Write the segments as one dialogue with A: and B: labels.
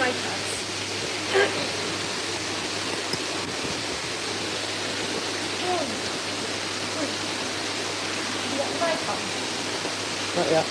A: tripods. You got a tripod?
B: Not yet.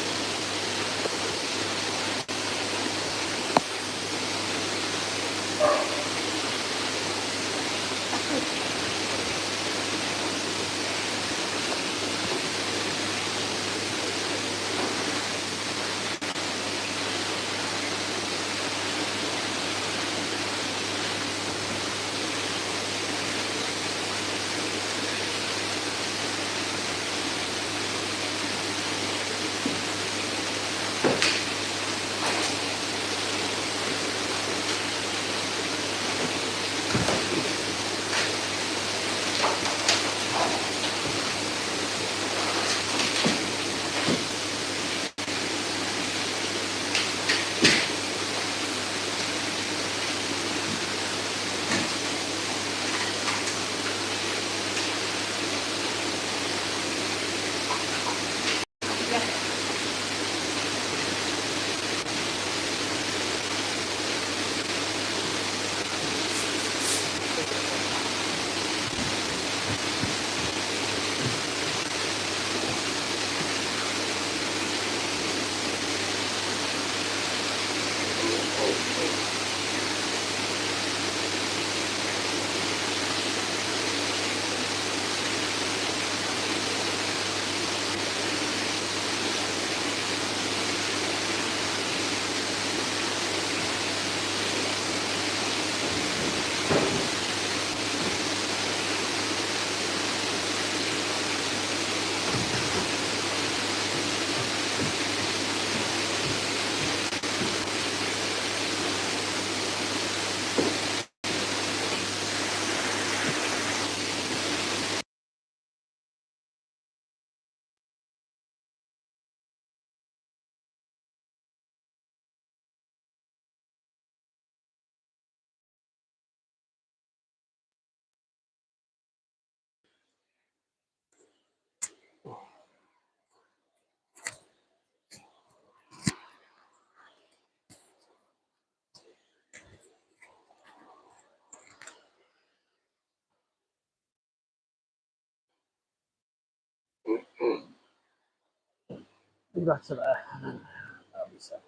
B: Move that to there. That'll be set.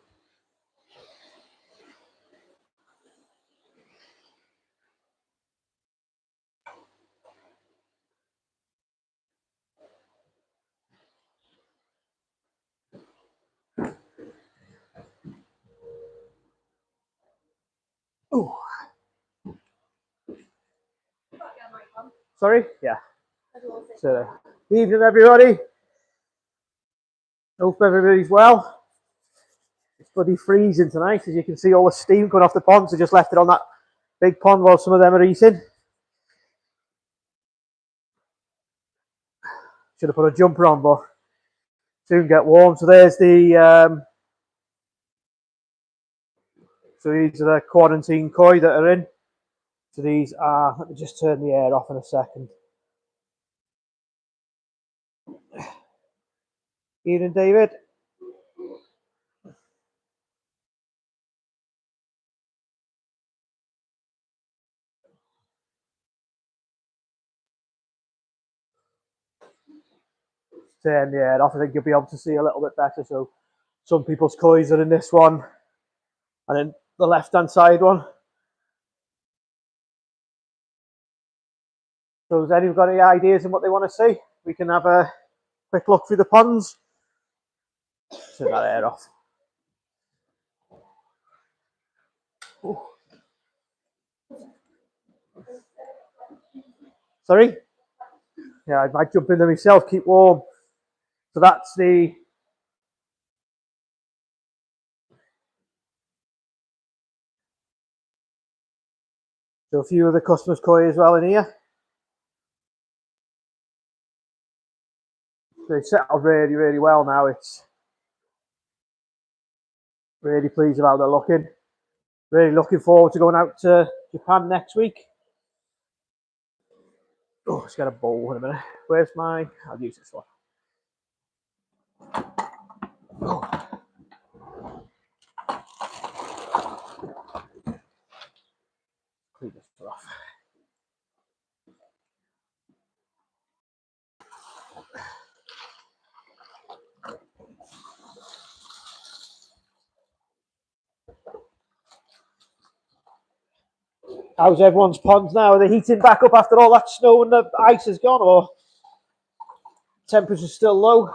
B: Oh. Sorry? Yeah. So, evening everybody. Hope everybody's well. It's bloody freezing tonight, as you can see all the steam coming off the pond, so just left it on that big pond while some of them are eating. Should have put a jumper on, but soon get warm. So there's the so these are the quarantine koi that are in. So these are, let me just turn the air off in a second. Evening, David. Turn the air off. I think you'll be able to see a little bit better. So some people's kois are in this one, and then the left-hand side one. So has anyone got any ideas on what they want to see? We can have a quick look through the ponds. Turn that air off. Ooh. Sorry? Yeah, I might jump in there myself, keep warm. So that's the so a few of the customers' koi as well in here. They settled really, really well now. It's really pleased about their looking. Really looking forward to going out to Japan next week. Oh, let's get a bowl in a minute. Where's my? I'll use this one. Oh. How's everyone's ponds now? Are they heating back up after all that snow and the ice is gone, or temperature's still low?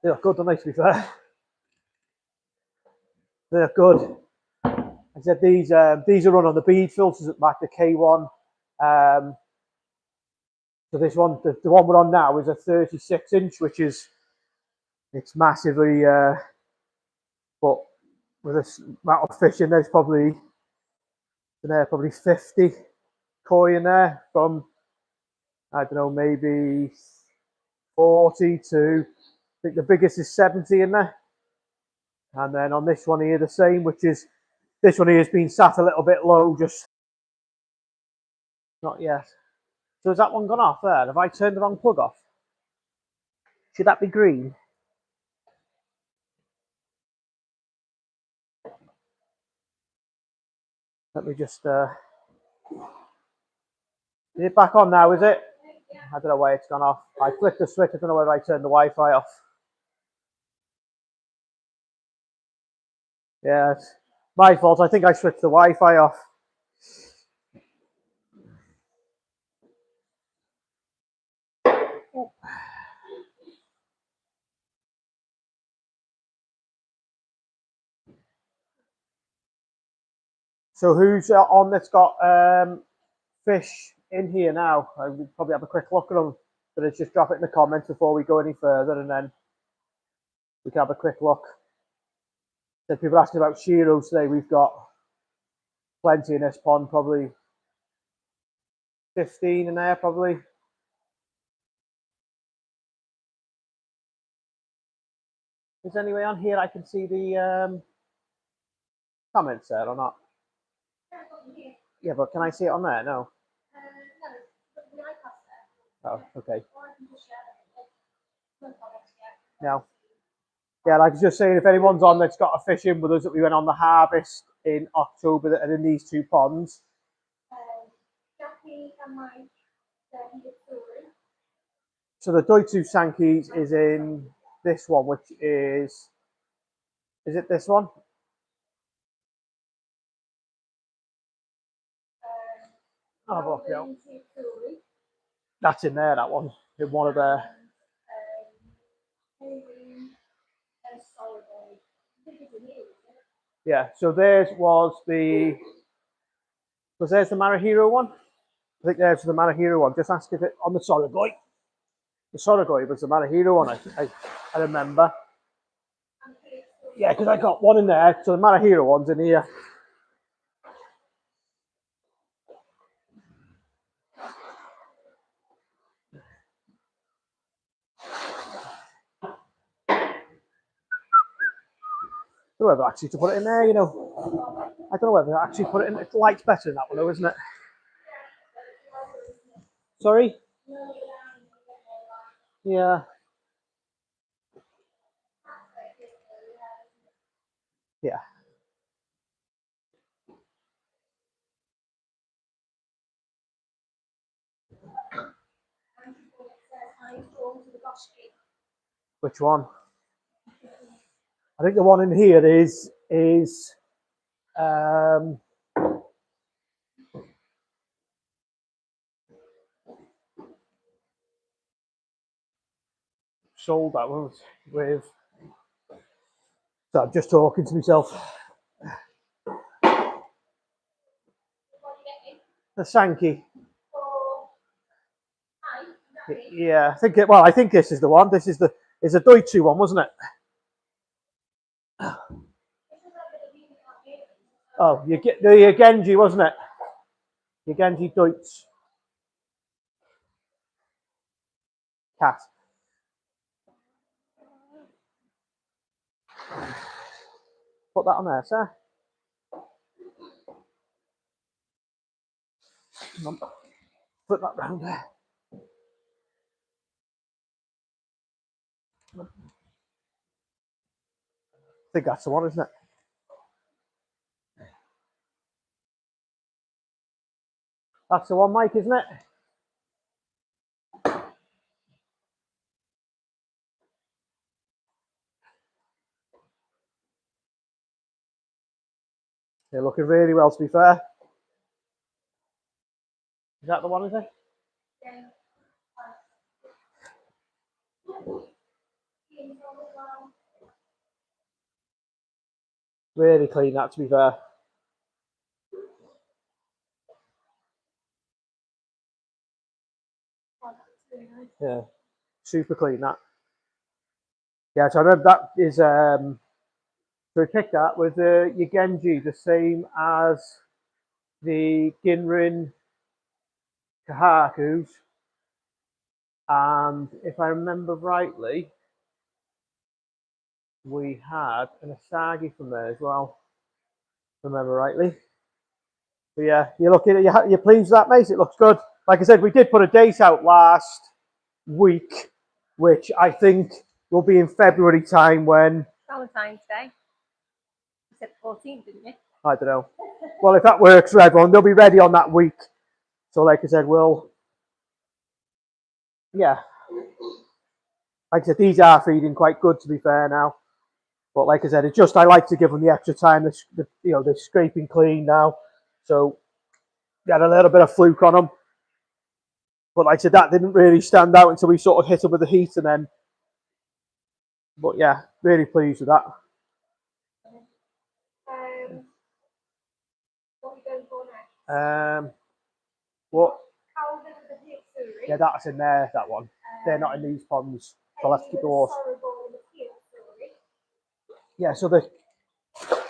B: They look good, don't they, to be fair? They look good. I said these are run on the bead filters at the back, the K1. So this one, the one we're on now, is a 36-inch, which is it's massively. But with this amount of fish in there's probably 50 koi in there, from I don't know, maybe 40 to, I think the biggest is 70 in there. And then on this one here, the same, which is, this one here has been sat a little bit low, just not yet. So has that one gone off there? Have I turned the wrong plug off? Should that be green? Let me just, is it back on now, is it? I don't know why it's gone off. I flicked the switch, I don't know whether I turned the Wi-Fi off. Yeah, it's my fault. I think I switched the Wi-Fi off. So who's on that's got fish in here now? I would probably have a quick look at them, but let's just drop it in the comments before we go any further, and then we can have a quick look. So people asking about Shiros today. We've got plenty in this pond, probably 15 in there, probably. Is there any way on here I can see the comments there or not? Yeah, but can I see it on there? No. Oh, okay. No. Yeah, like I was just saying, if anyone's on that's got a fish in with us that we went on the harvest in October that are in these two ponds. So the Doitsu Sankey's is in this one, which is it this one? Oh, yeah. That's in there, that one. In one of the. Yeah, so there's there's the Marahiro one. I think there's the Marahiro one. Just ask if it on the Soragoi. The Soragoi was the Marahiro one, I remember. Yeah, because I got one in there. So the Marahiro one's in here. I don't know whether actually to put it in there, you know. I don't know whether to actually put it in. The light's better than that one, though, isn't it? Sorry? Yeah. Yeah. Which one? I think the one in here is sold, that one with. So I'm just talking to myself. The Sankey. Yeah, I think I think this is the one. This is the Doitsu one, wasn't it? Oh, you get the Genji, wasn't it? The Genji Deutsch cat. Put that on there, sir. Put that round there. I think that's the one, isn't it? That's the one, Mike, isn't it? They're looking really well, to be fair. Is that the one, is it? Really clean, that, to be fair. Yeah, super clean, that. Yeah, so I remember that is, so we picked that with the Yagenji, the same as the Ginrin Kahakus. And if I remember rightly, we had an Asagi from there as well. Remember rightly. But yeah, you're looking at you're pleased with that, mate. It looks good. Like I said, we did put a date out last week, which I think will be in February time when
A: Valentine's Day. You said 14th, didn't you?
B: I don't know. Well, if that works for everyone, they'll be ready on that week. So, like I said, yeah. Like I said, these are feeding quite good, to be fair now. But like I said, it's just I like to give them the extra time. They're scraping clean now, so we had a little bit of fluke on them. But like I said, that didn't really stand out until we sort of hit them with the heat, and then. But yeah, really pleased with that.
A: What are we going for next?
B: What?
A: The Hitsuri.
B: Yeah, that's in there. That one. They're not in these ponds. So I'll have to keep those. Yeah. So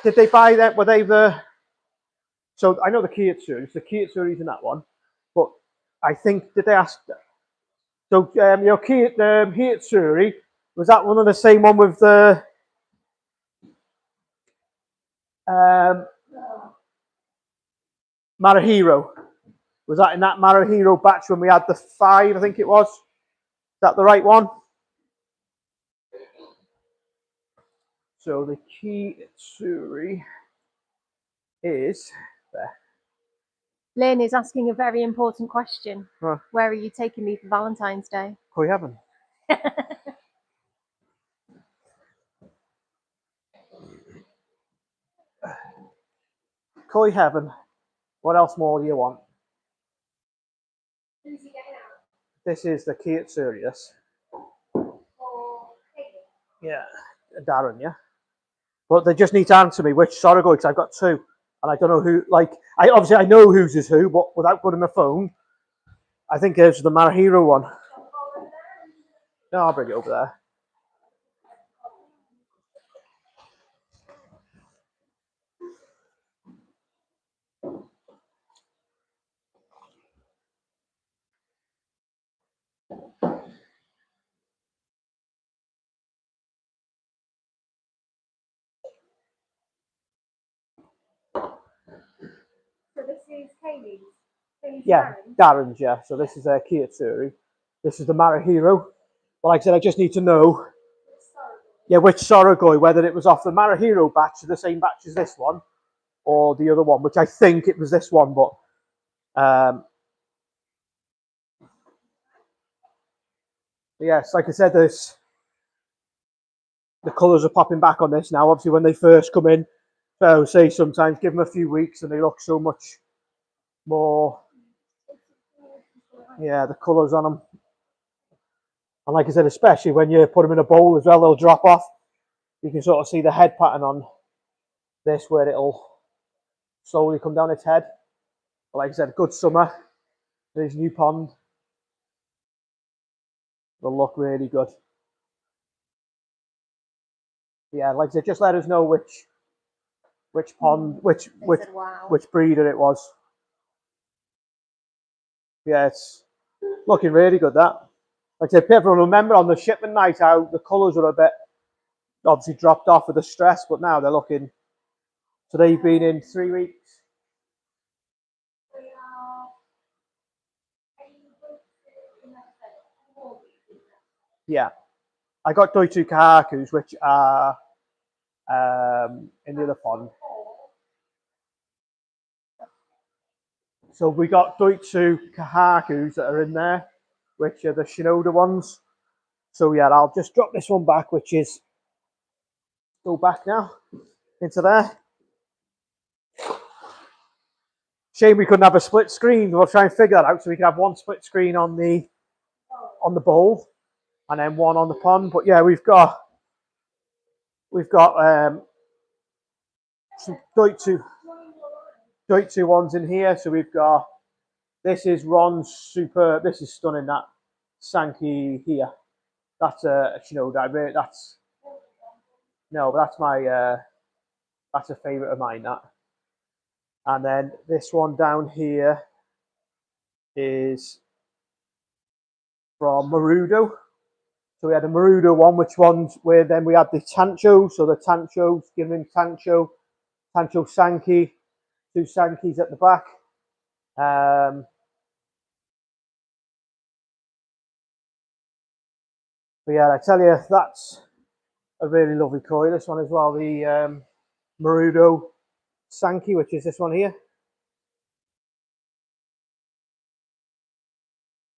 B: did they buy that? Were they the? So I know the Kiyotsuris. The Kiyotsuris in that one, but I think did they ask? So Kiyotsuri, was that one of the same one with the Marahiro? Was that in that Marahiro batch when we had the 5? I think it was. Is that the right one? So the Kiyotsuri is there.
A: Lynn is asking a very important question.
B: Huh.
A: Where are you taking me for Valentine's Day?
B: Koi Heaven. Koi Heaven. What else more do you want?
A: Who's he getting out?
B: This is the Kiyotsuris. Yeah, Darren, yeah. But they just need to answer me which Soragoi, because I've got 2. And I don't know who, I obviously I know whose is who, but without putting my phone, I think it's the Marahiro one. No, I'll bring it over there.
A: So this is Kaylee's.
B: Yeah, Darren's, yeah. So this is a Kiyotsuri. This is the Marahiro. But like I said, I just need to know, yeah, which Soragoi, whether it was off the Marahiro batch, the same batch as this one, or the other one, which I think it was this one, but yes, like I said, the colours are popping back on this now. Obviously, when they first come in, so say sometimes give them a few weeks and they look so much more. Yeah, the colours on them. And like I said, especially when you put them in a bowl as well, they'll drop off. You can sort of see the head pattern on this where it'll slowly come down its head. But like I said, good summer. There's new pond. They'll look really good. Yeah, like I said, just let us know which pond, which breeder it was. Yeah, it's looking really good, that. Like I said, people remember on the shipment night how the colours were a bit obviously dropped off with the stress, but now they're looking. So they've been in 3 weeks. Yeah, I got Doitu Kahakus, which are in the other pond. So we got Doitu Kahakus that are in there, which are the Shinoda ones. So yeah, I'll just drop this one back, which is go back now into there. Shame we couldn't have a split screen. We'll try and figure that out so we can have one split screen on the bowl and then one on the pond. But yeah, we've got some Deutsche ones in here. So we've got, this is Ron's super. This is stunning. That Sankey here. That's a Shinoda. That's my that's a favourite of mine. That. And then this one down here is from Marudo. So we had a Marudo one, which ones where then we had the Tancho. So the Tancho, giving Tancho Sankey, 2 Sankeys at the back. But yeah, I tell you, that's a really lovely koi. This one as well, the Marudo Sankey, which is this one here.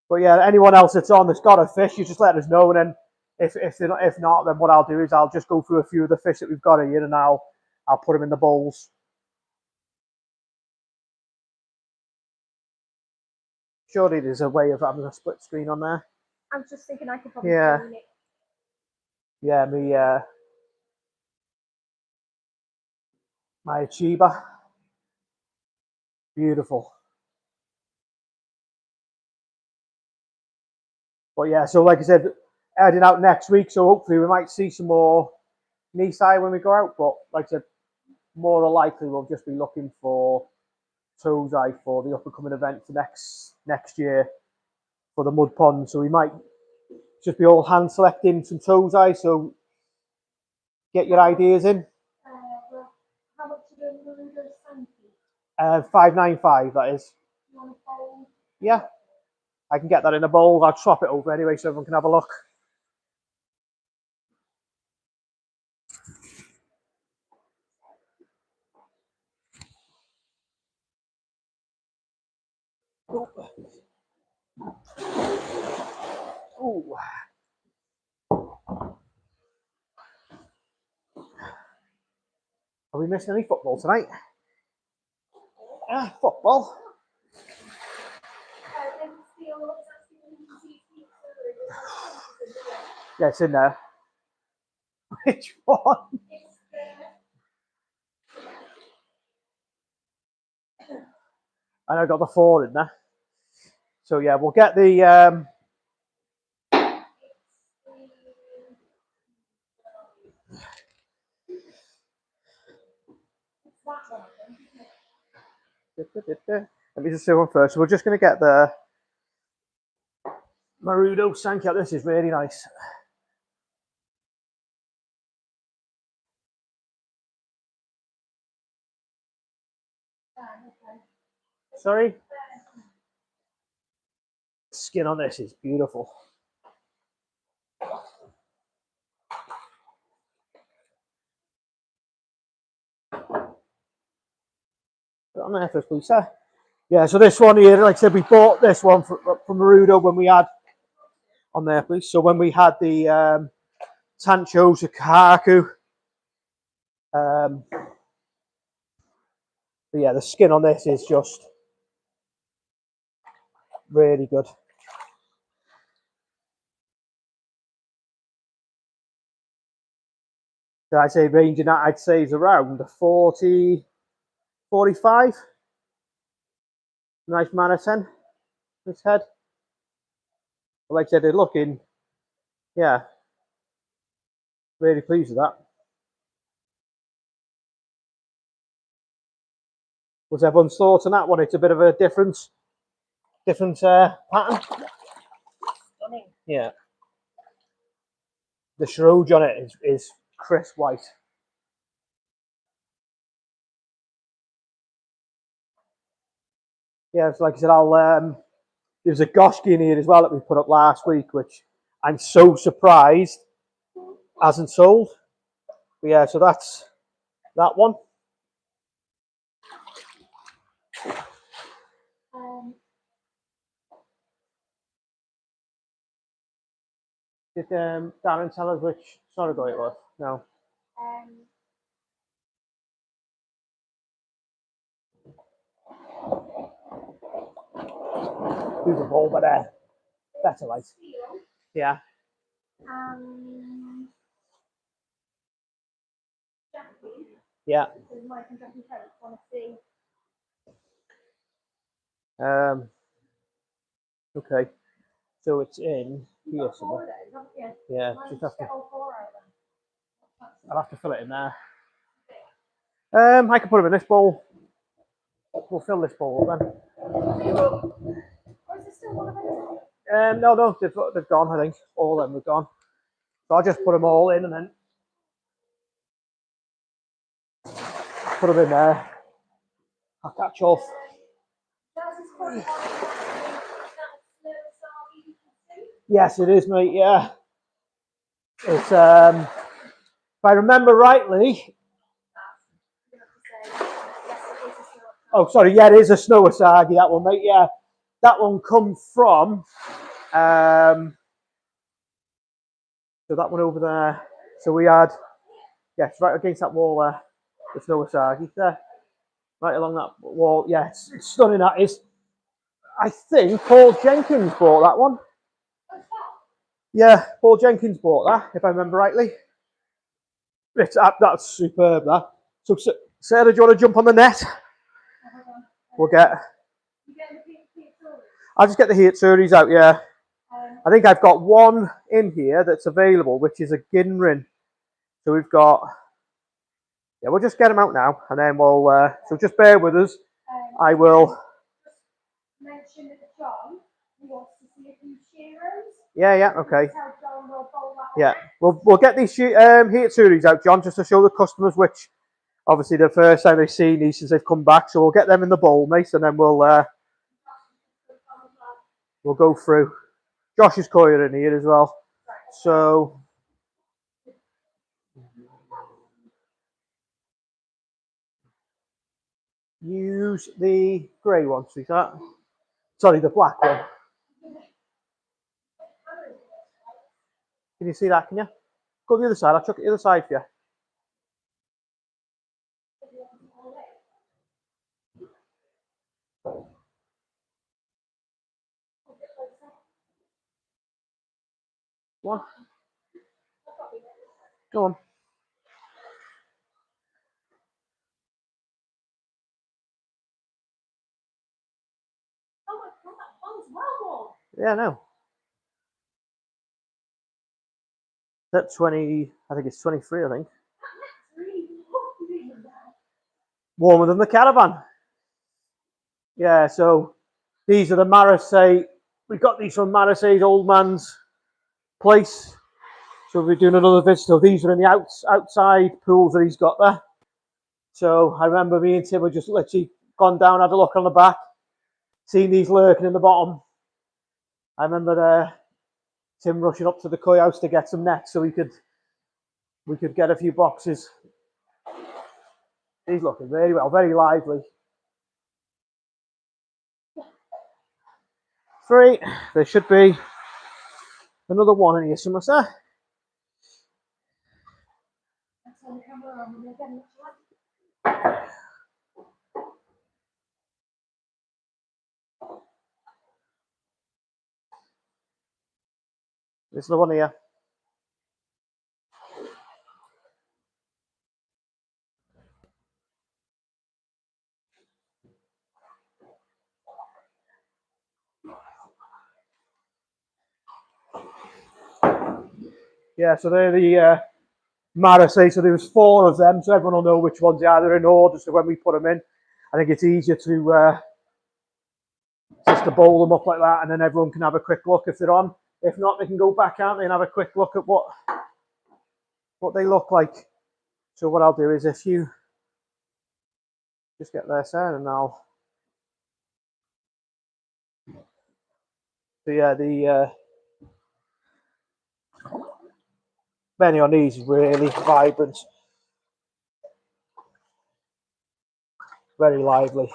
B: But yeah, anyone else that's on that's got a fish, you just let us know, and then if not, then what I'll do is I'll just go through a few of the fish that we've got here, and I'll put them in the bowls. Surely there's a way of having a split screen on there.
A: I was just thinking I could probably
B: Yeah.
A: it.
B: Yeah, my Chiba. Beautiful. But yeah, so like I said, heading out next week, so hopefully we might see some more Nisei when we go out. But like I said, more than likely we'll just be looking for Tozai for the up and coming event for next year for the mud pond. So we might just be all hand selecting some Tozai. So get your ideas in.
A: Well, how much are the Marudo Sankey?
B: 595, that is.
A: You want a bowl?
B: Yeah, I can get that in a bowl. I'll chop it over anyway so everyone can have a look. Ooh. Are we missing any football tonight? Football. Yeah, it's in there. Which one? And I got the 4 in there. So yeah, we'll get the let me just say one first. So we're just going to get the Marudo Sankey out. This is really nice. Sorry? Skin on this is beautiful. Put on there first, Lisa. Yeah, so this one here, like I said, we bought this one from Marudo when we had on there, please. So when we had the Tancho Kahaku, but yeah, the skin on this is just really good. So I'd say ranging that, I'd say is around 40, 45. Nice Manaten, this head. Like I said, they're looking, yeah, really pleased with that. Was everyone's thoughts on that one? It's a bit of a different pattern. Yeah. The shrouge on it is crisp white. Yeah, so like I said, there's a Goshki in here as well that we put up last week, which I'm so surprised hasn't sold. But yeah, so that's that one. Did Darren tell us which Sorigo it was? No. Do the bowl, but better light. Yeah. Yeah. Okay. So it's in here somewhere. Yeah. Just have to. I'll have to fill it in there. I can put them in this bowl. We'll fill this bowl up then. No, they've gone. I think all of them have gone. So I'll just put them all in and then put them in there. I'll catch off. Yes, it is, mate. Yeah, it's if I remember rightly. Oh, sorry. Yeah, it is a snow asagi. That one, mate. Yeah, that one come from. So that one over there. So we had, yes, right against that wall there. The snow asagi there, right along that wall. Yeah, it's stunning. That is. I think Paul Jenkins bought that one. Yeah, Paul Jenkins bought that, if I remember rightly. That's superb, that. So, Sarah, do you want to jump on the net? We'll get. I'll just get the heat series out, yeah. I think I've got one in here that's available, which is a Ginrin. So we've got. Yeah, we'll just get them out now, and then we'll. So just bear with us. I will. Mention that John wants to see a few shearers. Yeah, okay. Yeah, we'll get these heat series out, John, just to show the customers which, obviously, the first time they've seen these since they've come back. So we'll get them in the bowl, mate, and then we'll go through. Josh is courier in here as well. So use the grey one, sweetheart. Sorry, the black one. Can you see that? Can you? Go to the other side. I'll chuck it to the other side for you. One. Go on. Yeah, no. That's 20, I think it's 23, I think. Warmer than the caravan. Yeah, so these are the Marseille. We got these from Marseille's old man's place. So we're doing another visit. So these are in the outside pools that he's got there. So I remember me and Tim had just literally gone down, had a look on the back, seen these lurking in the bottom. I remember Tim rushing up to the koi house to get some nets so we could get a few boxes. He's looking really well, very lively. 3. There should be another one in here somewhere, sir. There's another one here. Yeah, so they're the Marseille. So there was 4 of them, so everyone will know which ones they are. They're in order, so when we put them in, I think it's easier to just to bowl them up like that, and then everyone can have a quick look if they're on. If not, they can go back out and have a quick look at what they look like. So what I'll do is, if you just get there, sir, and I'll. So yeah, the many on these really vibrant, very lively.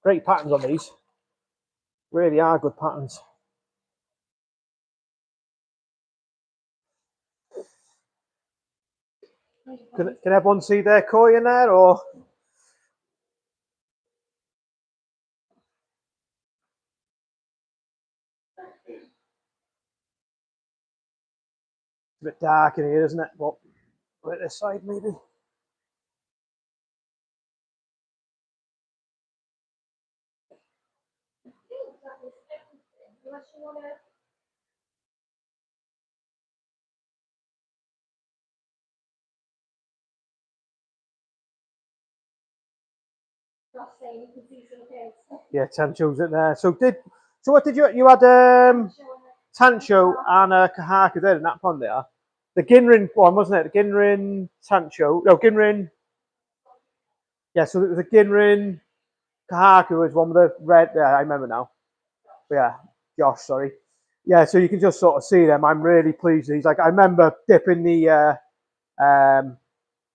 B: Great patterns on these. Really are good patterns. Can everyone see their koi in there, or? It's a bit dark in here, isn't it? But right this side, maybe. Yeah, Tancho's in there. So what did you had Tancho and Kahaka there in that pond there. The Ginrin one, wasn't it? The Ginrin Tancho. No, Ginrin. Yeah, so it was a Ginrin Kahaka was one with the red. Yeah, I remember now. But yeah, Josh, sorry. Yeah, so you can just sort of see them. I'm really pleased. He's like, I remember dipping the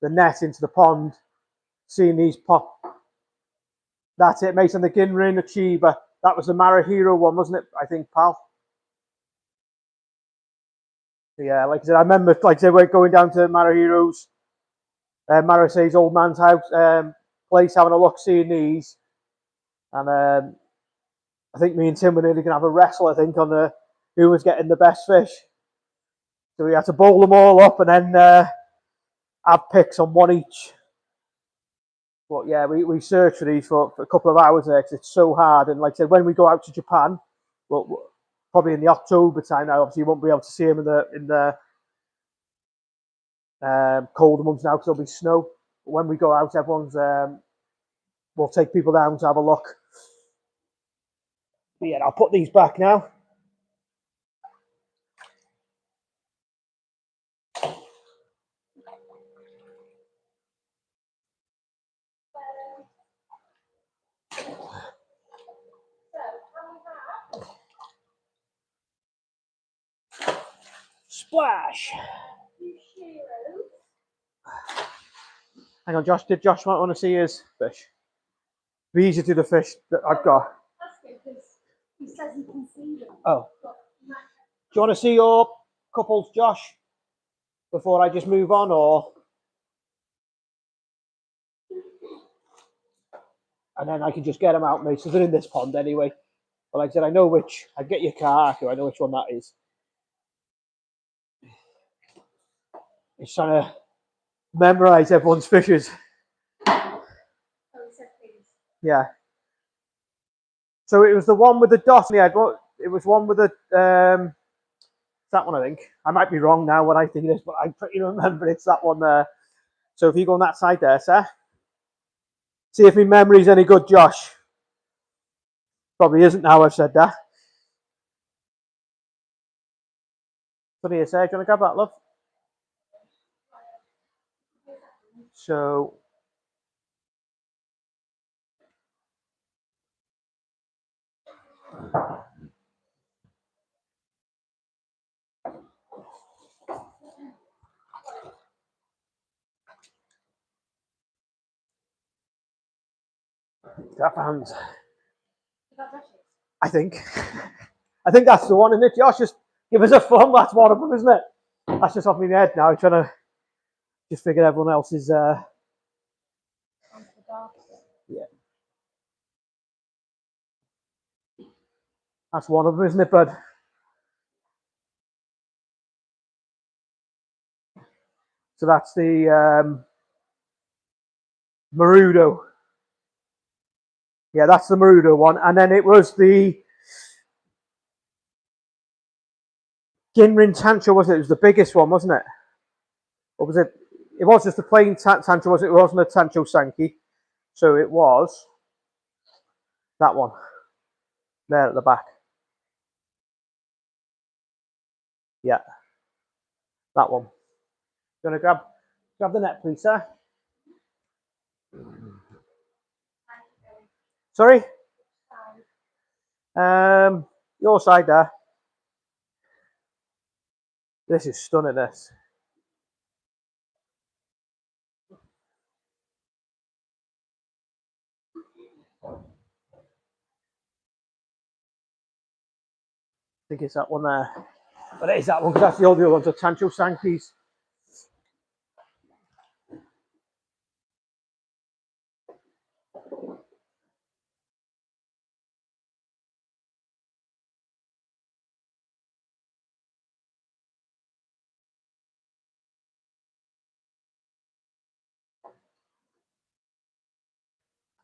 B: net into the pond, seeing these pop. That's it, Mason. The Ginrin Achiever. That was the Marahiro one, wasn't it? I think, pal. Yeah, like I said, I remember, like I said, we're going down to Marahiro's, Marasay's old man's house, place, having a look, seeing these. And I think me and Tim were nearly going to have a wrestle, I think, on who was getting the best fish. So we had to bowl them all up and then have picks on one each. But yeah, we searched for these for a couple of hours there because it's so hard. And like I said, when we go out to Japan, well, probably in the October time now, obviously you won't be able to see them in the colder months now because there'll be snow. But when we go out, everyone's we'll take people down to have a look. But yeah, I'll put these back now. Splash! Hang on, Josh. Did Josh want to see his fish? Be easy to the fish that I've got.
A: He says he can see them.
B: Oh. Do you want to see your couples, Josh, before I just move on, or? And then I can just get them out, mate. So they're in this pond anyway. But like I said, I know which. I get your car, I know which one that is. He's trying to memorize everyone's fishes. Yeah. So it was the one with the dot on the head. It was one with the that one, I think. I might be wrong now when I think it is, but I pretty remember it's that one there. So if you go on that side there, sir. See if my memory's any good, Josh. Probably isn't now I've said that. What do you say? Do you want to grab that, love? So that hands. I think that's the one, isn't it? Josh, just give us a thumb. That's one of them, isn't it? That's just off my head now. I'm trying to just figure everyone else's. Yeah, that's one of them, isn't it, bud? So that's the Marudo. Yeah, that's the Marudo one, and then it was the Ginrin Tancho, wasn't it? It was the biggest one, wasn't it? Or was it? It was just the plain Tancho, wasn't it? It wasn't a Tancho Sankey. So it was that one there at the back. Yeah, that one. You want to grab the net, please, sir? Sorry? Your side there. This is stunning, this. I think it's that one there. But it is that one because that's the other ones, the Tancho Sankeys.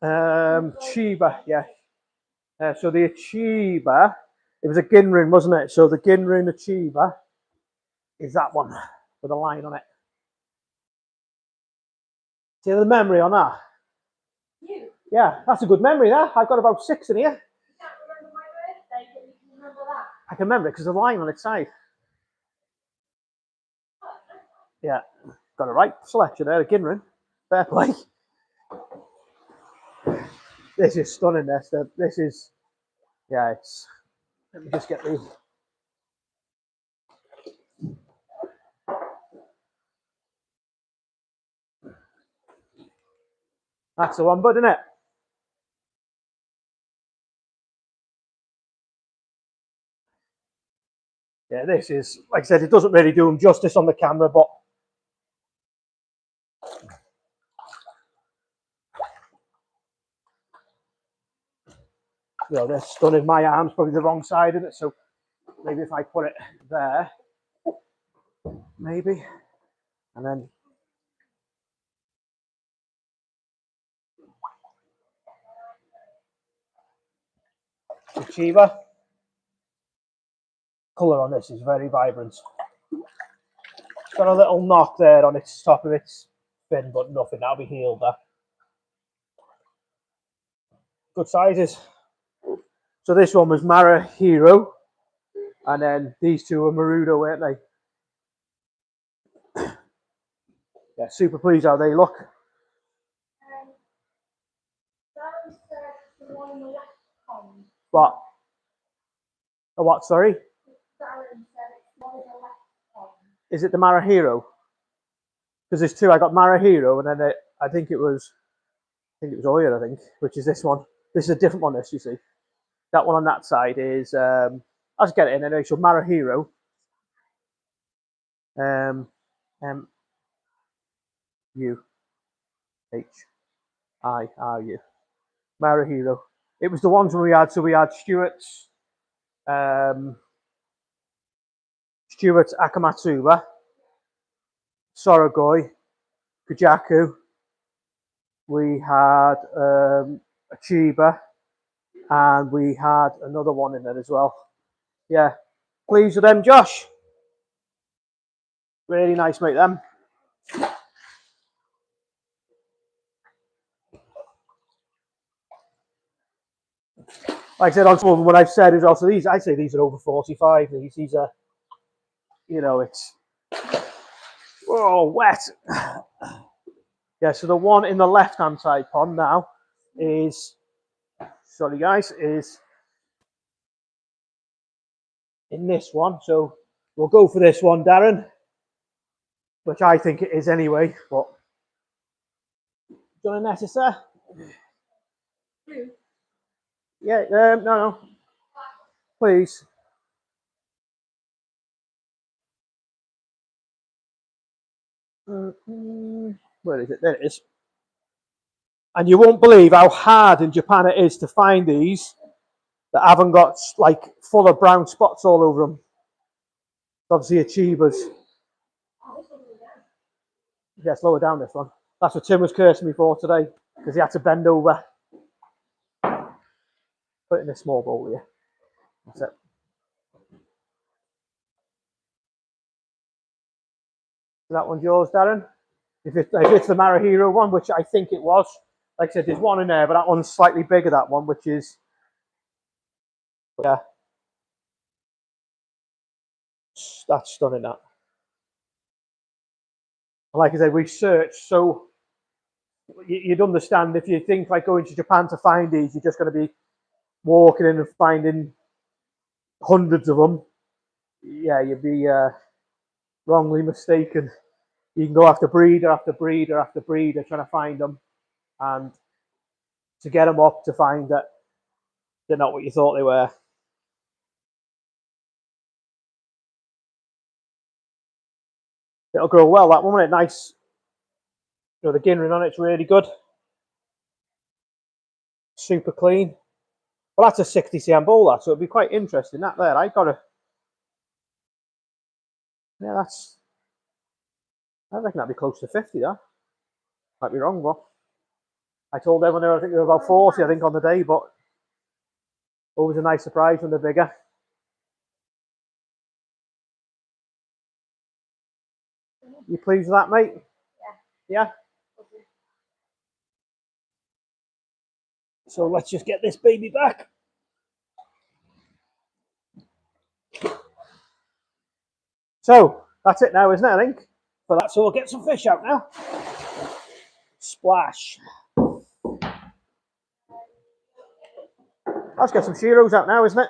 B: Chiba, yeah. So the Achiever, it was a Ginrun, wasn't it? So the Ginrun Achiever is that one with a line on it. See the memory on that?
A: You
B: Yeah, that's a good memory there. I've got about 6 in here.
A: can't remember my birthday, but you can remember that.
B: I can remember it because there's a line on its side. Yeah, got a right selection there, a Ginrun. Fair play. This is stunning, this is, yeah, it's, let me just get the, that's the one, bud, isn't it? Yeah, this is, like I said, it doesn't really do him justice on the camera, but you know, they're stunning. My arm's probably the wrong side of it, so maybe if I put it there, maybe, and then Achiever. Colour on this is very vibrant. It's got a little knock there on its top of its fin, but nothing. That'll be healed there. Good sizes. So this one was Mara Hero, and then these two were Marudo, weren't they? Yeah, super pleased how they look.
A: Darren said the one in the left pond.
B: What? Oh, what? Sorry.
A: Darren said it's one in the left pond.
B: Is it the Mara Hero? Because there's two. I got Mara Hero, and then I think it was Oya, I think, which is this one. This is a different one. This, you see, that one on that side is. I'll just get it in anyway. So Mara Hero. M U H I R U. Mara Hero. It was the ones when we had. So we had Stuart's Akamatsuba, Sorogoi, Kujaku. We had Achiba, and we had another one in there as well. Yeah, pleased with them, Josh. Really nice, mate. Them. Like I said on some of them, what I've said is also these. I'd say these are over 45. These are, you know, it's wet. Yeah. So the one in the left-hand side pond now is, sorry guys, is in this one. So we'll go for this one, Darren, which I think it is anyway. But do you want a necessary? Yeah. No. Please. Where is it? There it is. And you won't believe how hard in Japan it is to find these that haven't got like full of brown spots all over them. Obviously, Achievers. Yeah, slow it down, this one. That's what Tim was cursing me for today, because he had to bend over. Put it in a small bowl here. That's it. That one's yours, Darren. If it's the Marahiro one, which I think it was. Like I said, there's one in there, but that one's slightly bigger, that one, which is, yeah. That's stunning, that. Like I said, we searched, so you'd understand if you think like going to Japan to find these, you're just going to be walking in and finding hundreds of them. Yeah, you'd be wrongly mistaken. You can go after breeder after breeder after breeder trying to find them, and to get them up to find that they're not what you thought they were. It'll grow well, that one, won't it? Nice. You know, the Ginrun on it's really good. Super clean. Well, that's a 60 cm bowl, that, so it'll be quite interesting. That there, I got a. Yeah, that's. I reckon that'd be close to 50, that. Might be wrong, but. I told everyone there, I think there were about 40, I think, on the day, but always a nice surprise when they're bigger. You pleased with that, mate? Yeah? So let's just get this baby back. So that's it now, isn't it, I think? But that's all. Get some fish out now. Splash. Let's get some sheros out now, isn't it?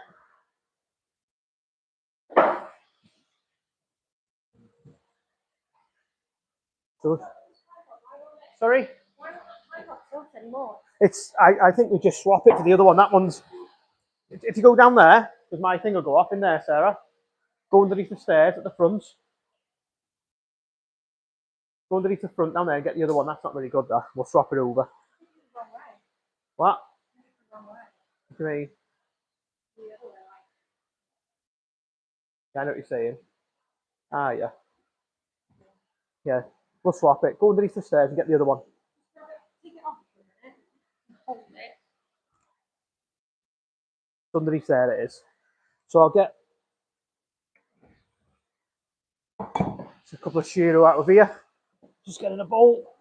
B: So, sorry? It's. I think we just swap it for the other one. That one's. If you go down there, because my thing will go off in there, Sarah. Go underneath the stairs at the front. Go underneath the front down there and get the other one. That's not really good, that. We'll swap it over. What? What do you mean? Yeah, I know what you're saying. Ah, yeah. Yeah. We'll swap it. Go underneath the stairs and get the other one. Underneath there it is. So I'll get a couple of shiro out of here. Just get in a bowl.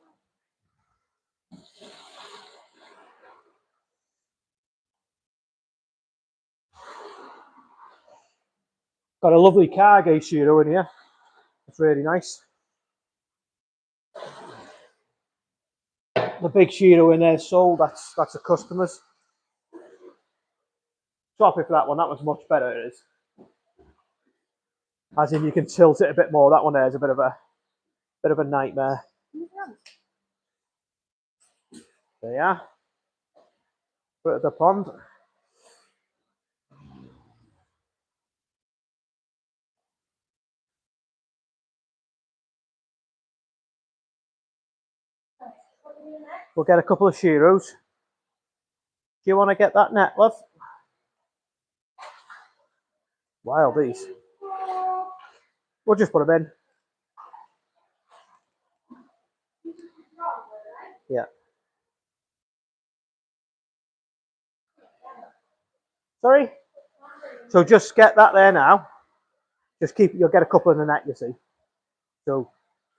B: Got a lovely Cargate shiro in here. It's really nice. The big shiro in there sold. That's a customer's. Swap it for that one. That one's much better. It is. As in, you can tilt it a bit more. That one there is a bit of a nightmare. There you are. Put it at the pond. We'll get a couple of shiros. Do you want to get that net, love? Wild these. We'll just put them in. Yeah. Sorry? So just get that there now. Just keep, you'll get a couple in the net, you see. So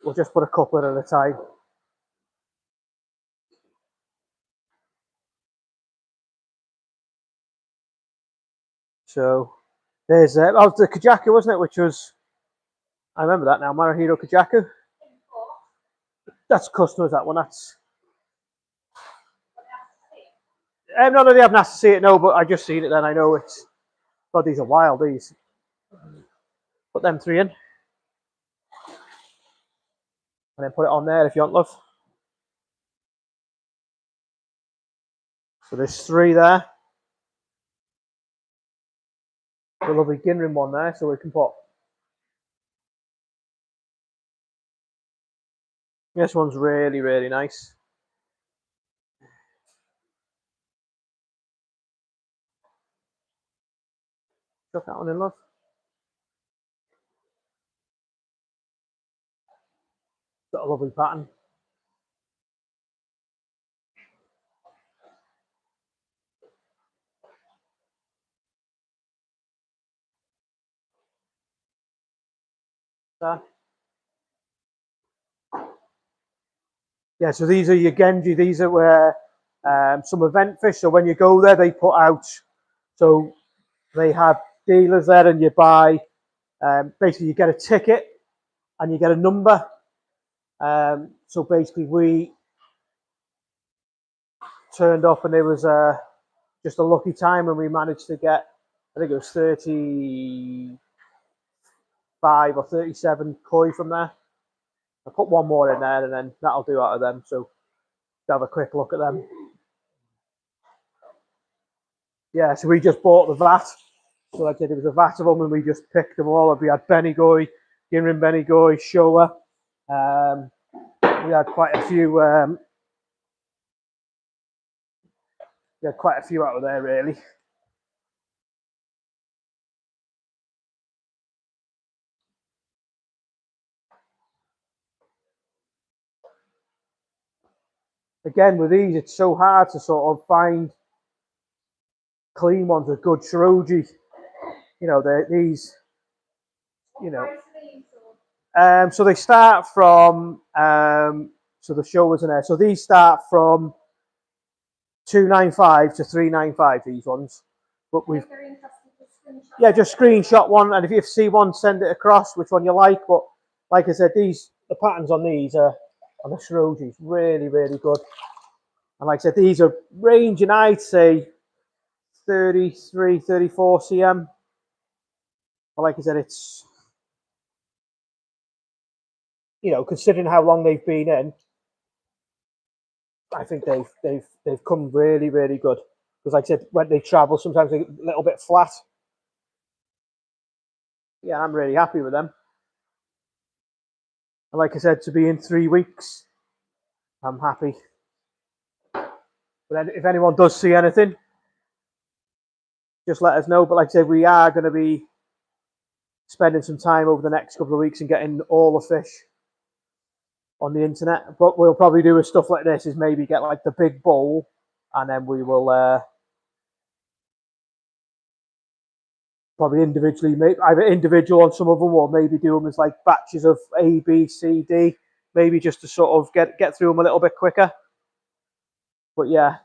B: we'll just put a couple at a time. So there's that was the Kajaku, wasn't it? Which was, I remember that now, Marahiro Kajaku. That's customers, that one. That's. Not that they haven't asked to see it, no, but I just seen it then. I know it's. God, these are wild, these. Put them three in. And then put it on there if you want, love. So there's three there. The lovely Ginrin one there, so we can put. This one's really, really nice. Chuck that one in, love. Got a lovely pattern. There. Yeah, so these are your Genji. These are where some event fish. So when you go there, they put out. So they have dealers there, and you buy. Basically, you get a ticket, and you get a number. So basically, we turned up, and it was just a lucky time, and we managed to get. I think it was 35 or 37 koi from there. I put one more in there, and then that'll do out of them. So have a quick look at them. Yeah, so we just bought the vat. So like I said, it was a vat of them, and we just picked them all up. We had Benigoi, Ginrin Benigoi, Showa. We had quite a few. We had quite a few out of there, really. again, with these, it's so hard to sort of find clean ones with good Shiroji. You know, these, you know. So they start from, so the show wasn't there. So these start from 295 to 395, these ones. But we've, yeah, just screenshot one. And if you see one, send it across, which one you like. But like I said, the patterns on these are, on the Shiroji, really, really good. And like I said, these are ranging, I'd say, 33, 34 cm. But like I said, it's, you know, considering how long they've been in, I think they've come really, really good. Because like I said, when they travel, sometimes they're a little bit flat. Yeah, I'm really happy with them. And like I said, to be in 3 weeks, I'm happy. But if anyone does see anything, just let us know. But like I said, we are going to be spending some time over the next couple of weeks and getting all the fish on the internet. But we'll probably do with stuff like this is maybe get like the big bowl, and then we will probably individually, either individual on some of them, or maybe do them as like batches of A, B, C, D, maybe just to sort of get through them a little bit quicker. But yeah,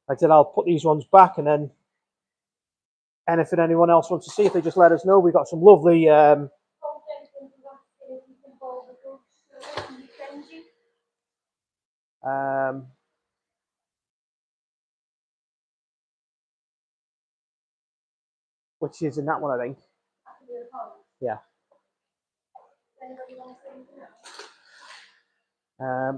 B: like I said, I'll put these ones back, and then anything anyone else wants to see, if they just let us know. We've got some lovely which is in that one, I think. Yeah. I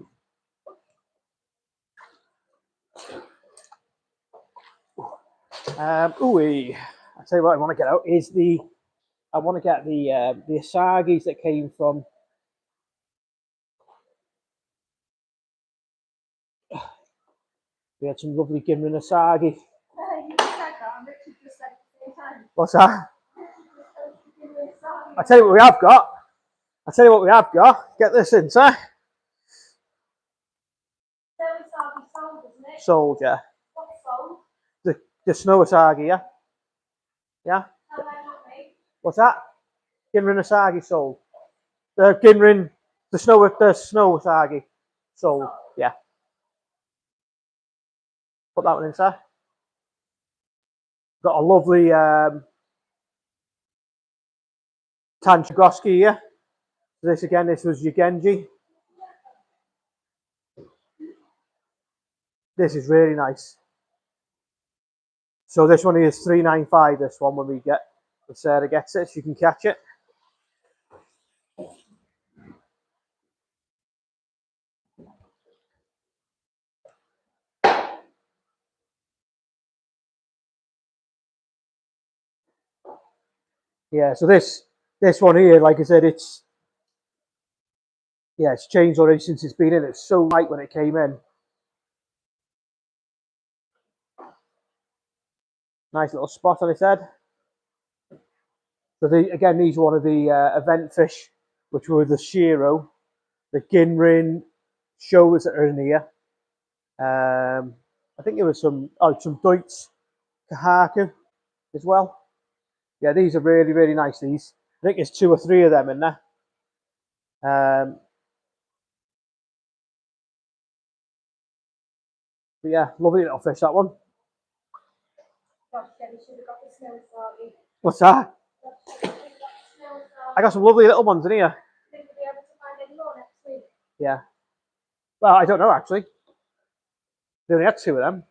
B: tell you what I want to get out is I want to get the asagis that came from. We had some lovely Ginrin asagi. What's that? I tell you what we have got. I tell you what we have got. Get this in, sir. Sold, yeah. The snow asagi, yeah. Yeah. What's that? Ginrin asagi sold. The Ginrin, the snow asagi sold, yeah. Put that one in, sir. Got a lovely Tanchagoski here. This again, this was Yugenji. This is really nice. So this one is 395. This one, when Sarah gets it, she can catch it. Yeah. So this one here, like I said, it's changed already since it's been in. It's so light when it came in. Nice little spot on its head. So again, these are one of the event fish, which were the Shiro, the Ginrin shows that are in here. I think there was some Deutz Kahaku as well. Yeah, these are really, really nice. These, I think there's 2 or 3 of them in there. But yeah, lovely little fish, that one. What's that? I got some lovely little ones in here. Yeah. Well, I don't know, actually. They only had 2 of them.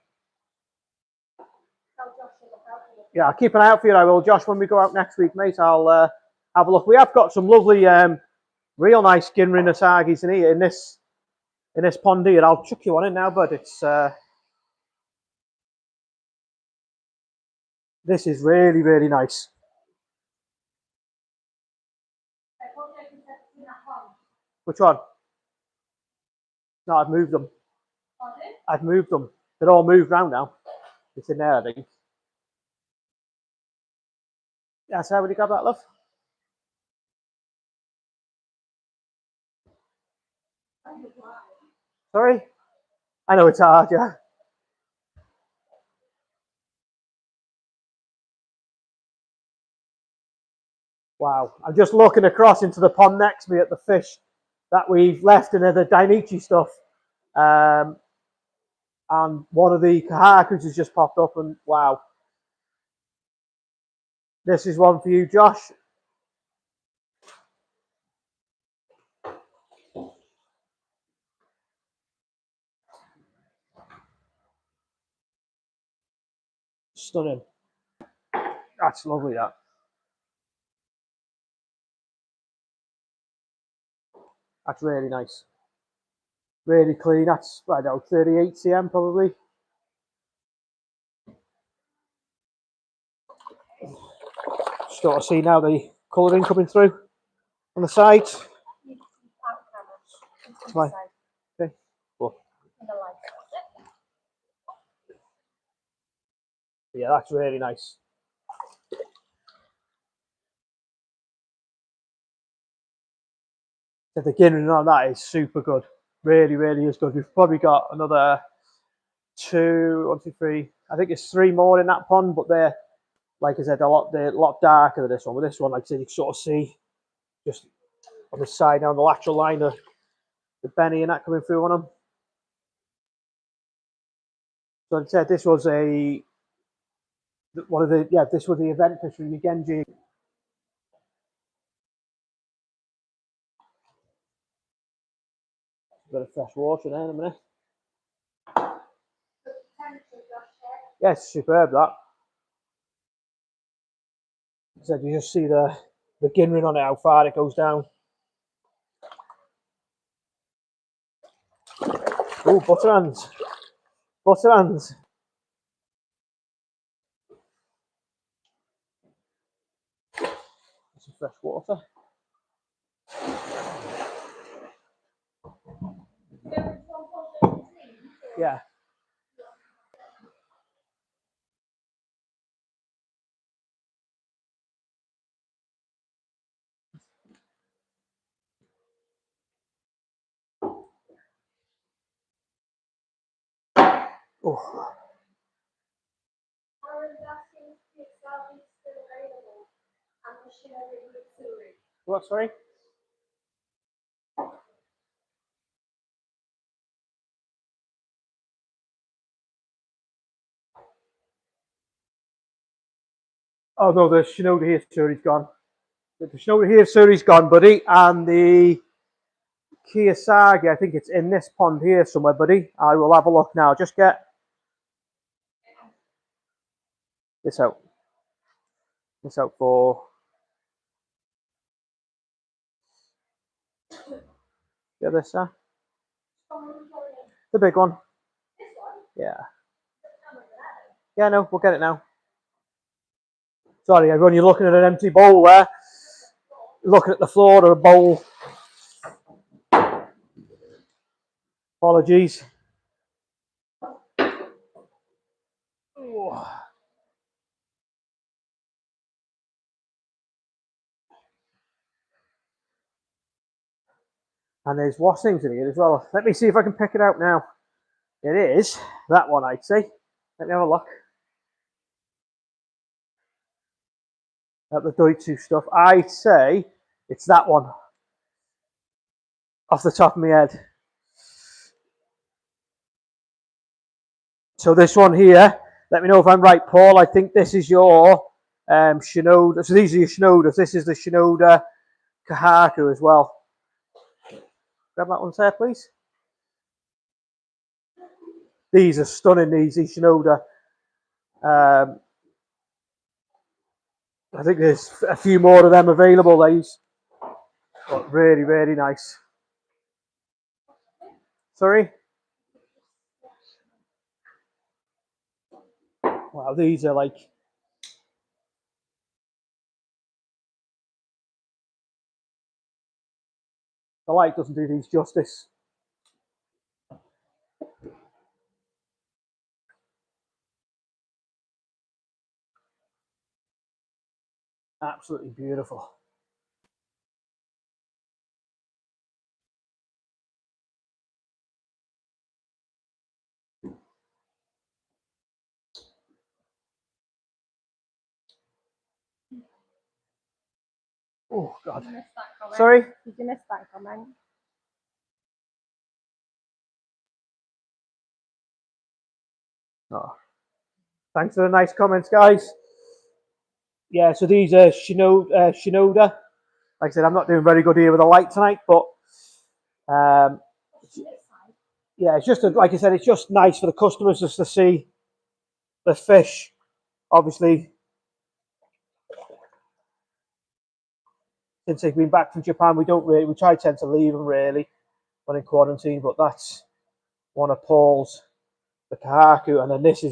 B: Yeah, I'll keep an eye out for you. I will, Josh. When we go out next week, mate, I'll have a look. We have got some lovely, real nice Ginrin asagis in here in this pond here. I'll chuck you one in now, but it's this is really, really nice. Which one? No, I've moved them. I've moved them. They're all moved around now. It's in there, I think. Yeah, so how would you grab that, love? Sorry? I know it's hard, yeah. Wow, I'm just looking across into the pond next to me at the fish that we've left in the Dainichi stuff. And one of the Kahakus has just popped up, and wow. This is one for you, Josh. Stunning. That's lovely, that. That's really nice. Really clean. That's, I don't know, 38 cm probably. Start to see now the colouring coming through on the sides. Right. Okay. Cool. Yeah, that's really nice. The beginning on that is super good. Really, really is good. We've probably got another 1, 2, 3. I think it's 3 more in that pond, but they're, like I said, they're a lot darker than this one. With this one, like I said, you can sort of see just on the side now, on the lateral line, the Benny and that coming through on them. So like I said, this was this was the event fishery, the Genji. Bit of fresh water there in a minute. Yeah, it's superb, that. Like I said, you just see the ginring on it, how far it goes down. Oh, butter hands. Butter hands. Some fresh water. Yeah. Oh. What, sorry? Oh no, the Shinoda here series gone. The Shinoda here series gone, buddy, and the Kiyosagi, I think it's in this pond here somewhere, buddy. I will have a look now. Just get this out. This out for. Get this, huh? The big one. Yeah. Yeah, no, we'll get it now. Sorry, everyone, you're looking at an empty bowl there. Looking at the floor or a bowl. Apologies. And there's washings in here as well. Let me see if I can pick it out now. It is that one, I'd say. Let me have a look at the Deutsche stuff. I'd say it's that one off the top of my head. So this one here, let me know if I'm right, Paul. I think this is your Shinoda. So these are your Shinodas. This is the Shinoda Kahaku as well. Grab that one there, please. These are stunning, these Shinoda. I think there's a few more of them available, these. But really, really nice. Sorry? Wow, these are like... The light doesn't do these justice. Absolutely beautiful. Oh God.
A: Did you miss that comment?
B: Sorry?
A: Did you miss that comment?
B: Oh. Thanks for the nice comments, guys. Yeah, so these are Shinoda. Like I said, I'm not doing very good here with the light tonight, but yeah, it's just like I said, it's just nice for the customers just to see the fish. Obviously, since they've been back from Japan, we tend to leave them really when in quarantine. But that's one of Paul's, the Kahaku, and then this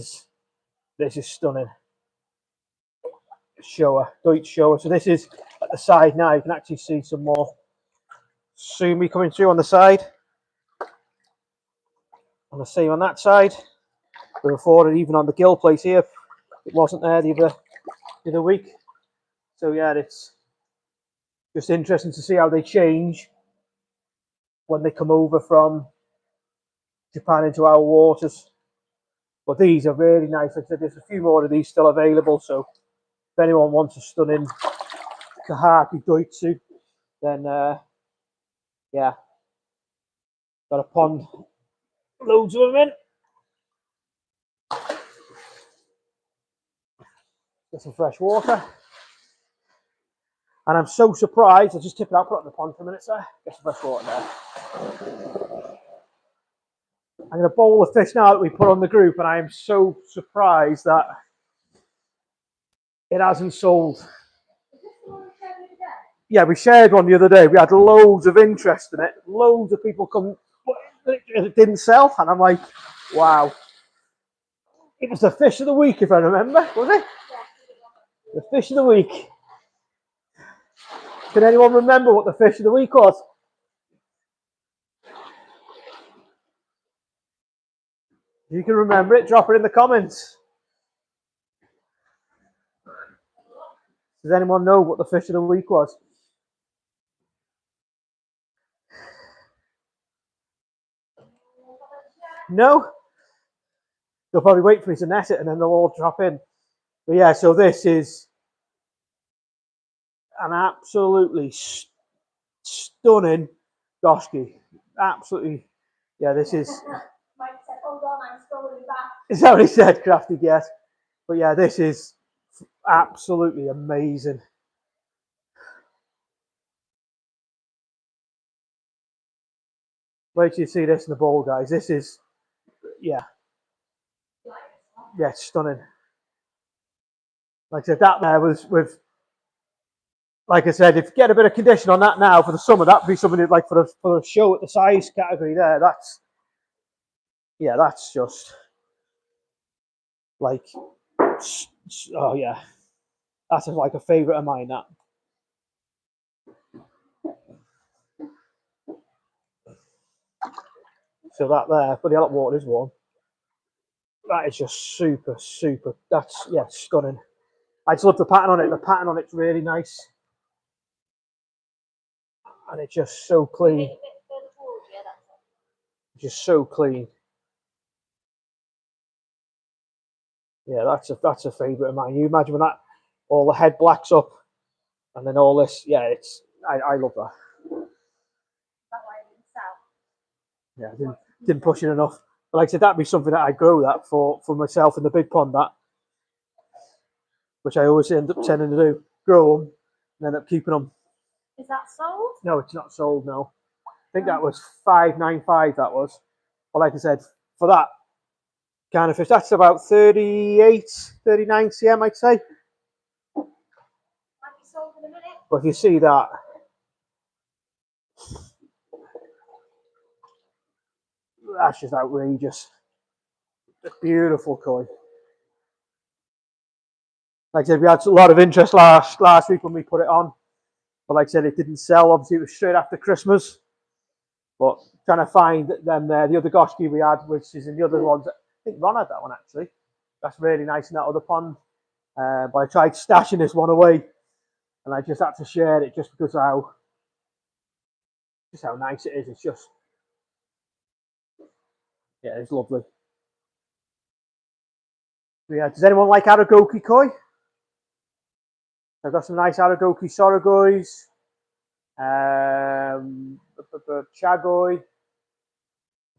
B: is stunning. Showa, Deutsch Showa. So this is at the side now. You can actually see some more sumi coming through on the side. And the same on that side. Before, even on the gill plate here, it wasn't there the other week. So yeah, it's just interesting to see how they change when they come over from Japan into our waters. But these are really nice. Like I said, there's a few more of these still available. So if anyone wants a stunning Kahaku Doitsu, then yeah, got a pond, loads of them in. Get some fresh water. And I'm so surprised. I'll just tip it out, put it in the pond for a minute, sir. Get some fresh water there. I'm going to bowl the fish now that we put on the group, and I am so surprised that it hasn't sold. Yeah, we shared one the other day. We had loads of interest in it. Loads of people come. It didn't sell, and I'm like, wow. It was the fish of the week, if I remember, was it? The fish of the week. Can anyone remember what the fish of the week was? If you can remember it, drop it in the comments. Does anyone know what the fish of the week was? No? They'll probably wait for me to net it and then they'll all drop in. But yeah, so this is an absolutely stunning Goshki. Absolutely. Yeah, this is.
A: Mike said, hold on, I'm scrolling back.
B: Is that what he said, Crafty? Yes. But yeah, this is absolutely amazing. Wait till you see this in the bowl, guys. This is, yeah. Yeah, it's stunning. Like I said, that there was with, like I said, if you get a bit of condition on that now for the summer, that'd be something like for a show at the size category there. That's, yeah, that's just like, oh yeah, that's like a favourite of mine. That. So that there, but the hot water is warm. That is just super, super. That's, yeah, stunning. I just love the pattern on it. The pattern on it's really nice. And it's just so clean. Just so clean. Yeah, that's a favourite of mine. You imagine when that all the head blacks up and then all this, yeah, it's I love that. Yeah, I didn't push it enough. But like I said, that'd be something that I grow that for myself in the big pond, that, which I always end up tending to do, grow them and end up keeping them.
A: Is that sold?
B: No, it's not sold, no. I think that was $5.95, that was. But like I said, for that kind of fish, that's about 38, 39 cm, I'd say.
A: Might be sold in a minute.
B: But if you see that, that's just outrageous. A beautiful koi. Like I said, we had a lot of interest last week when we put it on. But like I said, it didn't sell. Obviously, it was straight after Christmas. But trying to find them there. The other Goshki we had, which is in the other ones. I think Ron had that one, actually. That's really nice in that other pond. But I tried stashing this one away. And I just had to share it just because how nice it is. It's just, yeah, it's lovely. So yeah, does anyone like Aragoki koi? I've got some nice Aragoki Sorogois. Chagoy,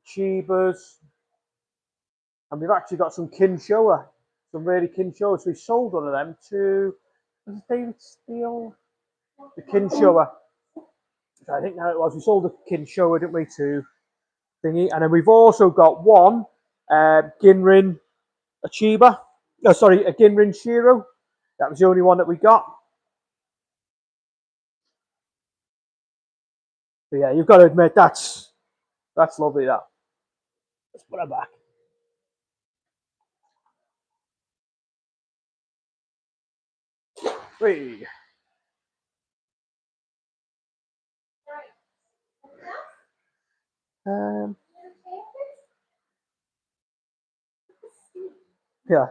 B: Chibas, and we've actually got some Kinshoa, some really Kinshoa. So we sold one of them to, was it David Steele? The Kinshoa. I think now it was. We sold the Kinshoa, didn't we, to thingy. And then we've also got one Ginrin Achiba. No, sorry, a Ginrin Shiro. That was the only one that we got. But yeah, you've got to admit that's lovely. That. Let's put her back. Three. Yeah.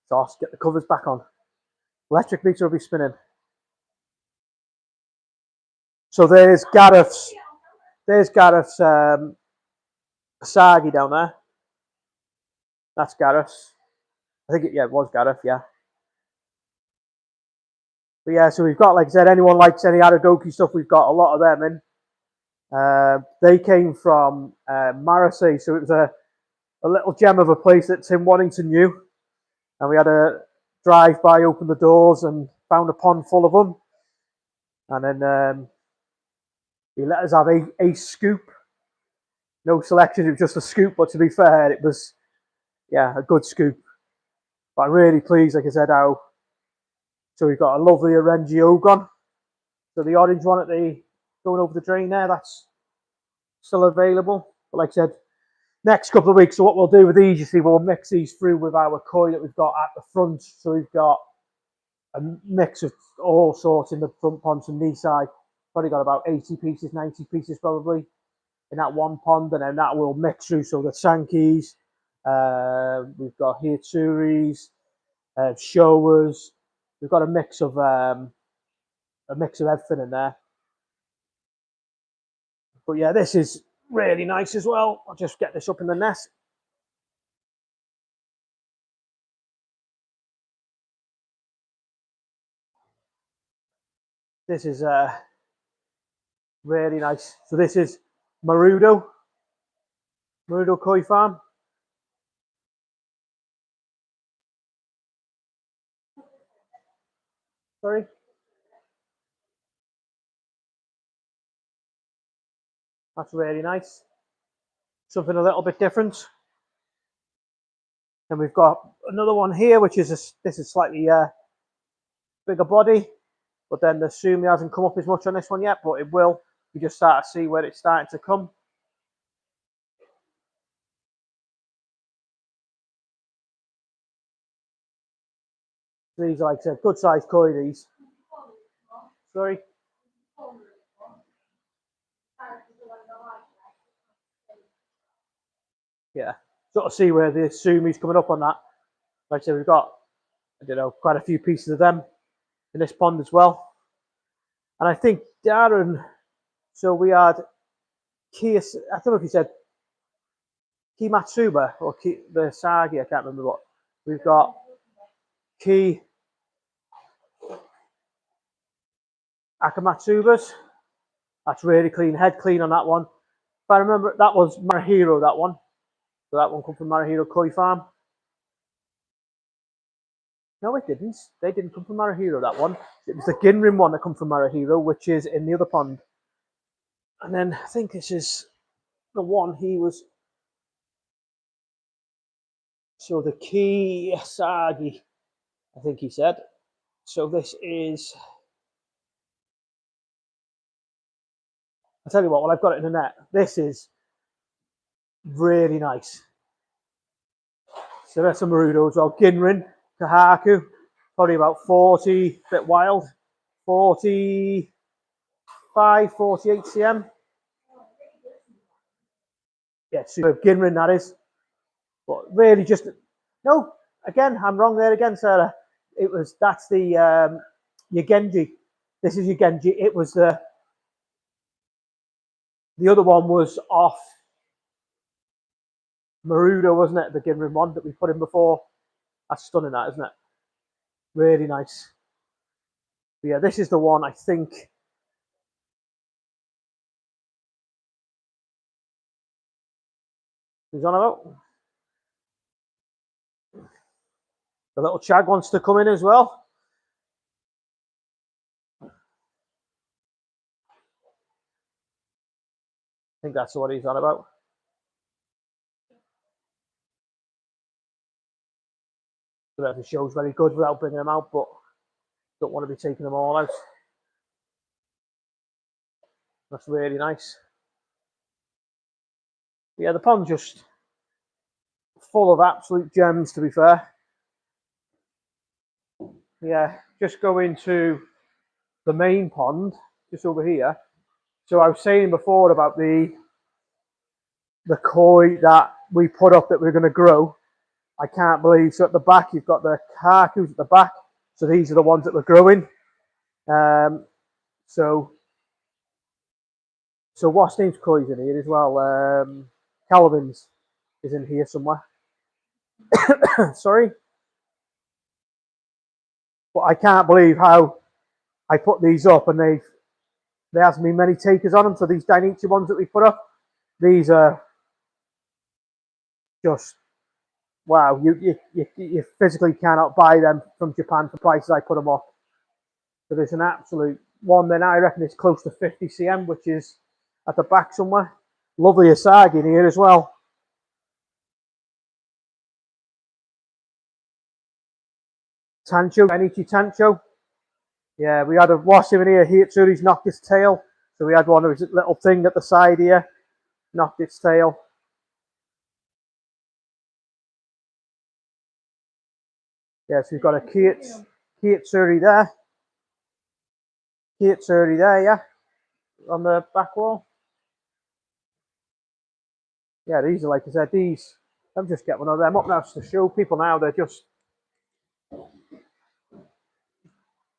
B: So I'll get the covers back on. Electric meter will be spinning. So there's Gareth's. There's Gareth's Asagi down there. That's Gareth's. I think it was Gareth, yeah. But yeah, so we've got, like I said, anyone likes any Aradoki stuff, we've got a lot of them in. They came from Marasay, so it was a little gem of a place that Tim Waddington knew. And we had a drive by, open the doors, and found a pond full of them. And then he let us have a scoop. No selection, it was just a scoop, but to be fair, it was, yeah, a good scoop. But I'm really pleased, like I said, how. So we've got a lovely Orenji Ogon. So the orange one at the going over the drain there, that's still available. But like I said, next couple of weeks, so what we'll do with these, you see, we'll mix these through with our koi that we've got at the front. So we've got a mix of all sorts in the front ponds and knee side. Probably got about 80 pieces, 90 pieces probably in that one pond, and then that will mix through. So the Sankis, we've got Hitsuris, Showas. We've got a mix of everything in there. But yeah, this is really nice as well. I'll just get this up in the nest. This is really nice. So this is Marudo Koi Farm. Sorry. That's really nice. Something a little bit different. And we've got another one here, which is this is slightly bigger body, but then the Sumi hasn't come up as much on this one yet, but it will. You just start to see where it's starting to come. These are, like I said, good sized koi, these. Sorry. Yeah, sort of see where the Sumi's coming up on that. Like I said, we've got, I don't know, quite a few pieces of them in this pond as well. And I think Darren, so we had Kia, I don't know if he said Kimatsuba or the Sagi, I can't remember what. We've got Ki Akamatsubas. That's really clean, head clean on that one. If I remember, that was Marahiro, that one. So that one come from Marahiro Koi Farm. No, it didn't. They didn't come from Marahiro, that one. It was the Ginrin one that come from Marahiro, which is in the other pond. And then I think this is the one he was. So the Kiyasagi, I think he said. So this is. I'll tell you what, well, I've got it in the net. This is really nice. So that's a Marudo as well. Ginrin, Kahaku, probably about 40, bit wild. 45, 48 cm. Yeah, superb Ginrin that is. But really just, no, again, I'm wrong there again, Sarah. That's the Yagenji. This is Yagenji. It was the other one was off Marudo, wasn't it? The Ginrin one that we put in before. That's stunning, that, isn't it? Really nice. But yeah, this is the one I think Who's on about? The little Chag wants to come in as well. I think that's what he's on about. The show's very good without bringing them out, but don't want to be taking them all out. That's really nice. Yeah, the pond's just full of absolute gems, to be fair. Yeah, just go into the main pond, just over here. So I was saying before about the koi that we put up that we're going to grow. I can't believe. So at the back, you've got the kakus at the back. So these are the ones that we're growing. So what's name's koi's in here as well. Calvin's is in here somewhere. Sorry. But I can't believe how I put these up and there hasn't been many takers on them. So these Dainichi ones that we put up, these are just wow. You physically cannot buy them from Japan for prices I put them up. So there's an absolute one. Then I reckon it's close to 50 cm, which is at the back somewhere. Lovely Asagi in here as well. Tancho, Dainichi Tancho. Yeah, we had a wasp in here. Hitsuri's knocked its tail. So we had one of his little thing at the side here. Knocked its tail. Yeah, so we've got a Kitsuri there. Kitsuri there, yeah. On the back wall. Yeah, these are, like I said, these. Let me just get one of them up now to show people now. They're just.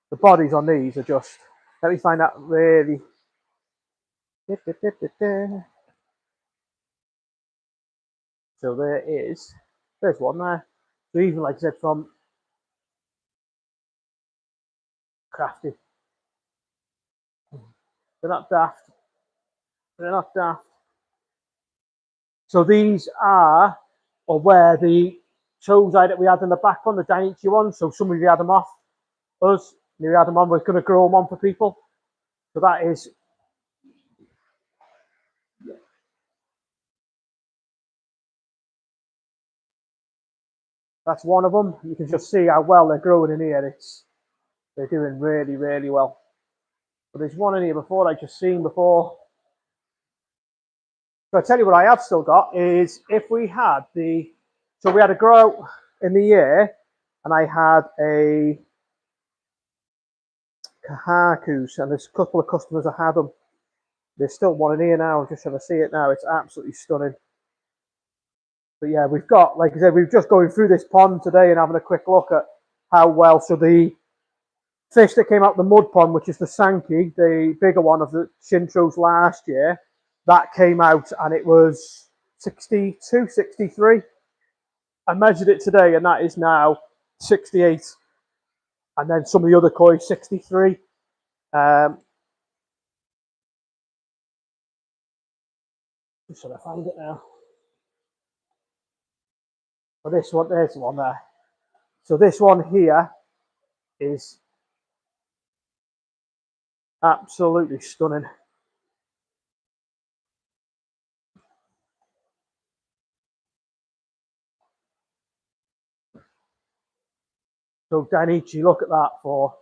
B: The bodies on these are just. Let me find that really. So there's one there. So even like I said, from Crafty. They're not daft. They're not daft. So these are, or where the Chozai that we had in the back one, the Dainichi ones. So somebody had them off us. We had them on. We're going to grow them on for people. So that is. That's one of them. You can just see how well they're growing in here. They're doing really, really well. But there's one in here before I just seen before. So I tell you what I have still got is if we had so we had a grow in the year and I had a Kahakus and there's a couple of customers that had them. There's still one in here now. I'm just trying to see it now. It's absolutely stunning. But yeah, we've got, like I said, we're just going through this pond today and having a quick look at how well. So the fish that came out the mud pond, which is the Sankey, the bigger one of the Shintros last year, that came out and it was 62, 63. I measured it today and that is now 68. And then some of the other koi, 63. Should I find it now? Well, this one, there's one there. So this one here is absolutely stunning. So Dainichi, look at that for.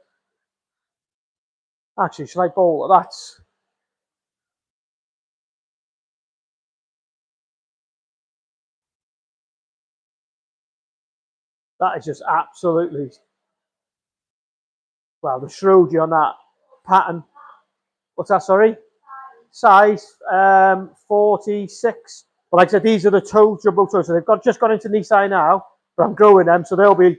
B: Actually, should I bowl at that? That is just absolutely. Well, the Shroji on that pattern. What's that? Sorry, size 46. But like I said, these are the toad jumbo toads. So they've just gone into Nisai now, but I'm growing them, so they'll be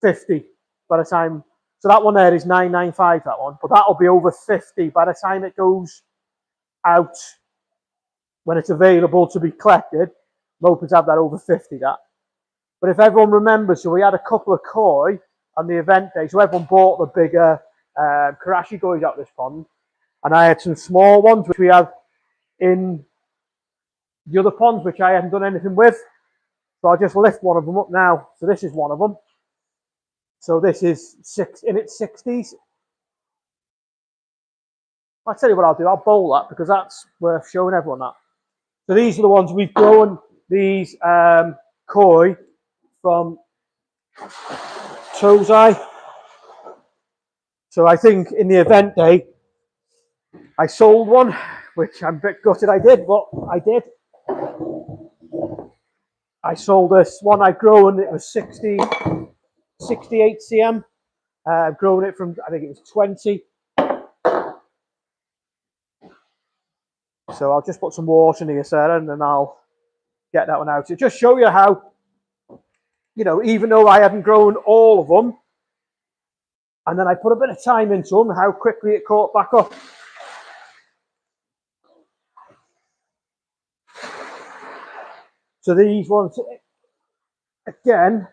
B: 50 by the time. So that one there is 995. That one, but that'll be over 50 by the time it goes out when it's available to be collected. I'm hoping to have that over 50. That. But if everyone remembers, so we had a couple of koi on the event day, so everyone bought the bigger Karashi kois out this pond, and I had some small ones which we have in the other ponds which I hadn't done anything with. So I'll just lift one of them up now. So this is one of them. So this is in its 60s. I'll tell you what I'll do. I'll bowl that because that's worth showing everyone that. So these are the ones we've grown these koi from Tozai. So I think in the event day, I sold one, which I'm a bit gutted I did, but I did. I sold this one I'd grown, it was 68 cm. I've grown it from, I think it was 20. So I'll just put some water in here, Sarah, and then I'll get that one out. To just show you how, you know, even though I hadn't grown all of them, and then I put a bit of time into them, how quickly it caught back up. So these ones, again,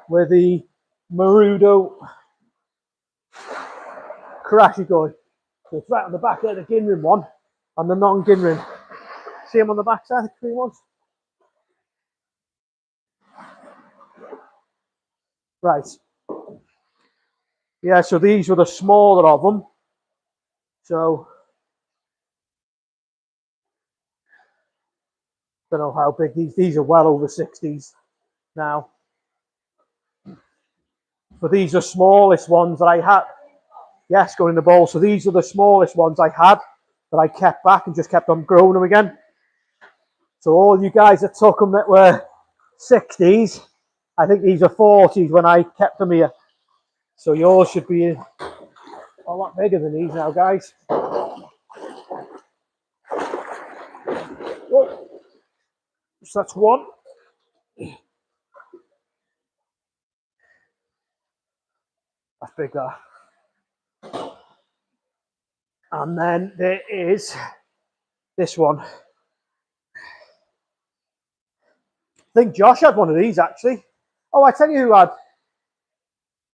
B: were the Marudo Karashi koi. So it's right on the back there, the Ginrin one, and the non-Ginrin. See them on the back side, the green ones? Right. Yeah, so these were the smaller of them. So, don't know how big these are well over 60s now. But these are smallest ones that I had. Yes, going in the bowl. So these are the smallest ones I had that I kept back and just kept on growing them again. So all you guys that took them that were 60s, I think these are 40s when I kept them here. So yours should be a lot bigger than these now, guys. Whoa. So that's one. That's big, that. And then there is this one. I think Josh had one of these actually. Oh, I tell you who had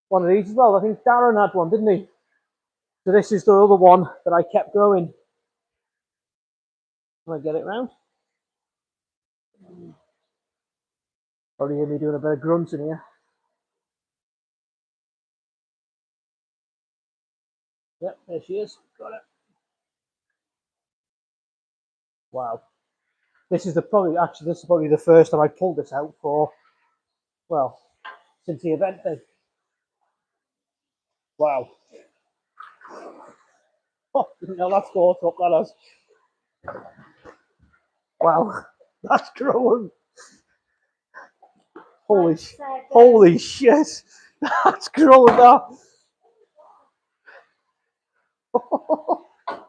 B: one of these as well. I think Darren had one, didn't he? So this is the other one that I kept growing. Can I get it round? Probably hear me doing a bit of grunting here. Yep, there she is. Got it. Wow. This is probably the first time I pulled this out for, well, since the event day. Wow. Oh, no, that's caught up, that has. Wow, that's growing. Holy shit, that's growing that.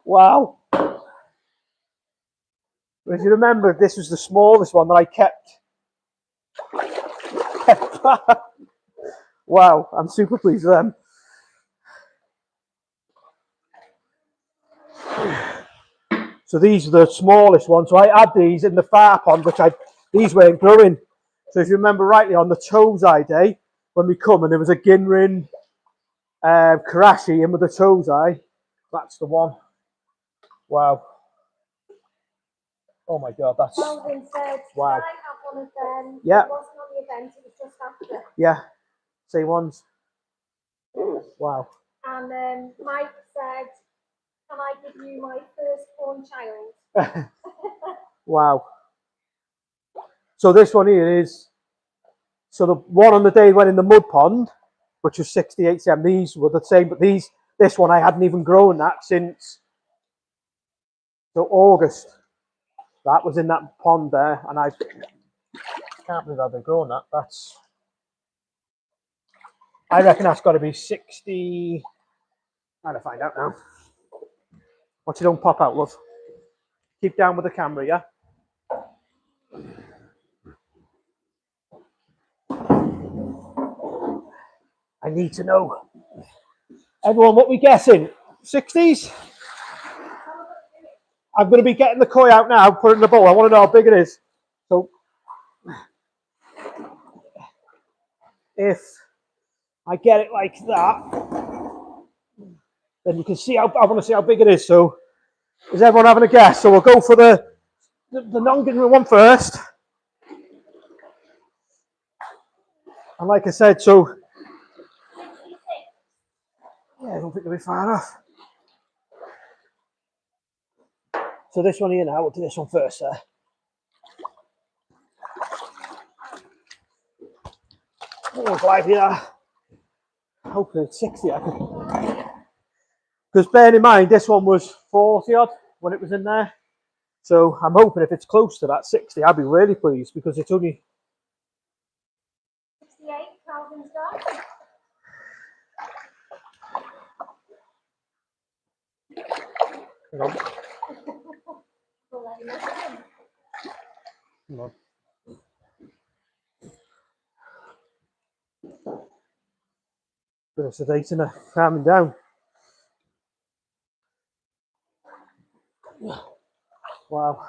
B: Wow. If you remember, this was the smallest one that I kept back. Wow, I'm super pleased with them. So these are the smallest ones. So I had these in the far pond, these weren't growing. So if you remember rightly, on the Tozai day, when we come and there was a Ginrin Karashi in with the Tozai, that's the one. Wow. Oh my God, that's...
A: Melvin said,
B: wow.
A: I have one of them.
B: Yeah.
A: It wasn't on the event, it was just after.
B: Yeah, same ones. Wow.
A: And Mike said, can I give you my firstborn child?
B: Wow. So this one here is, so the one on the day went in the mud pond, which was 68 cm. These were the same, but this one I hadn't even grown that since, so August. That was in that pond there, and I can't believe how they've grown that. I reckon that's got to be 60. I'm gonna find out now. Watch it don't pop out, love. Keep down with the camera, yeah? I need to know. Everyone, what we guessing? 60s? I'm going to be getting the koi out now, put it in the bowl. I want to know how big it is. So, if I get it like that, then you can see I want to see how big it is. So, is everyone having a guess? So we'll go for the the non-gingery one first. And like I said, so yeah, I don't think they'll be far off. So this one here now, we'll do this one first there. Oh, lively that. Hopefully it's 60. Because bearing in mind, this one was 40 odd when it was in there. So I'm hoping if it's close to that 60, I'll be really pleased because it's only
A: 68, Calvin's done.
B: hang on.
A: We'll let him know.
B: Hang on. Bit of sedating her, calming down. Wow.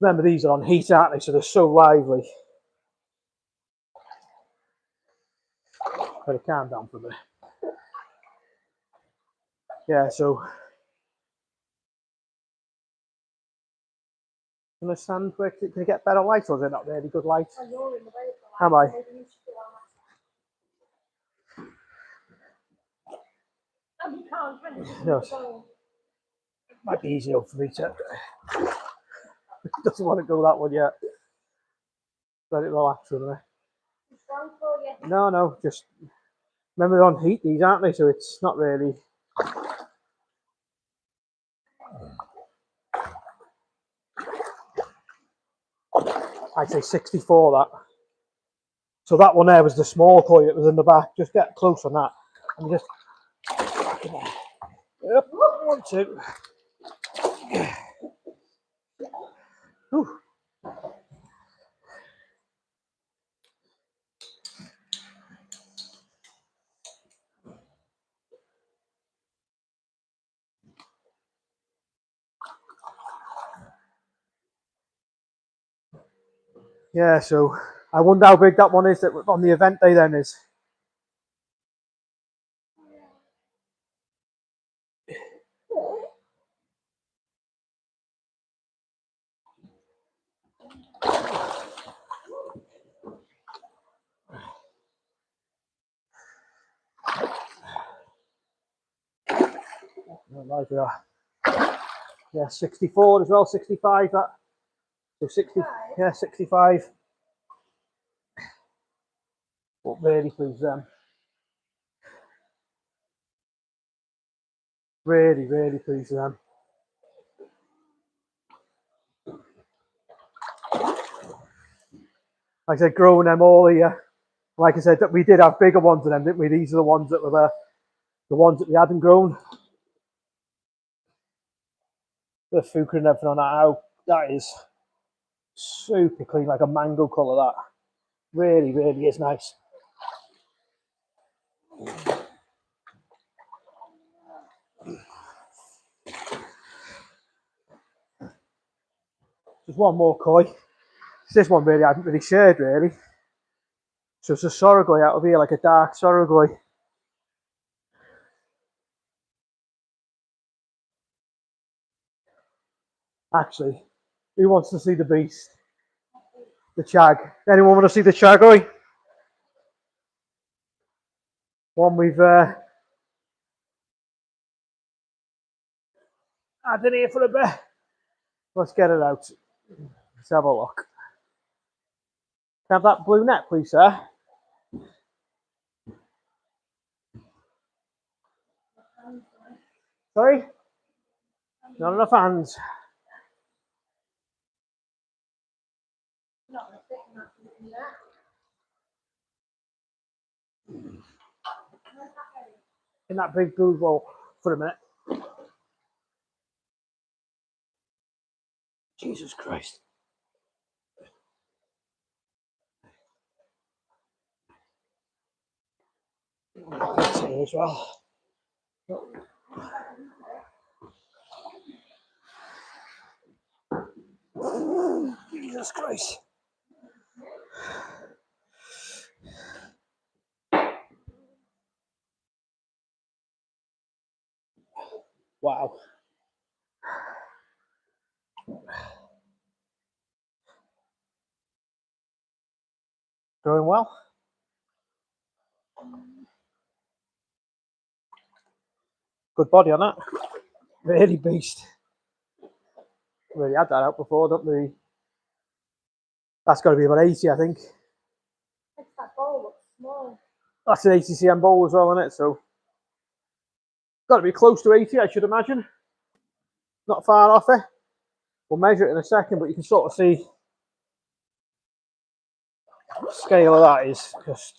B: Remember, these are on heat, aren't they? So they're so lively. Better calm down for a bit. Yeah, so can I stand quick? Can you get better light, or is it not really good light?
A: Oh, you're in the way of the light,
B: Am I?
A: so maybe you should do that. And you can't, can you?
B: No.
A: So,
B: Might be easier for me to. Doesn't want to go that one yet. Let it relax with me.
A: it's wrong for you.
B: No, just remember they're on heat, these, aren't they? So it's not really. I'd say 64 that. So that one there was the small koi that was in the back. Just get close on that. And just. Yep, 1, 2. Whew. Yeah, so I wonder how big that one is that on the event day then is. Like yeah, 64 as well, 65 that. So 60, yeah, 65. But really pleased them. Really pleased with them. Like I said, growing them all here. Like I said, that we did have bigger ones than them, didn't we? These are the ones that were the ones that we hadn't grown. The fuka and everything on that out. That is super clean, like a mango colour. That really is nice. Just one more koi. This one really I hadn't really shared really. So it's a sorghoi out of here, like a dark sorghoi. Actually, who wants to see the beast? The chag. Anyone want to see the chagoi? One we've had in here for a bit. Let's get it out. Let's have a look. Can I have that blue net, please, sir? Sorry? Not enough hands.
A: Not a bit enough to do that.
B: In that big blue bowl for a minute. Jesus Christ. That's here as well. Jesus Christ. Wow. Going well. Good body on that. Really beast. Really had that out before, don't we? That's got to be about 80, I think.
A: Makes that bowl look small.
B: That's an 80 cm bowl as well, isn't it? So, got to be close to 80, I should imagine. Not far off it. We'll measure it in a second, but you can sort of see the scale of that is just.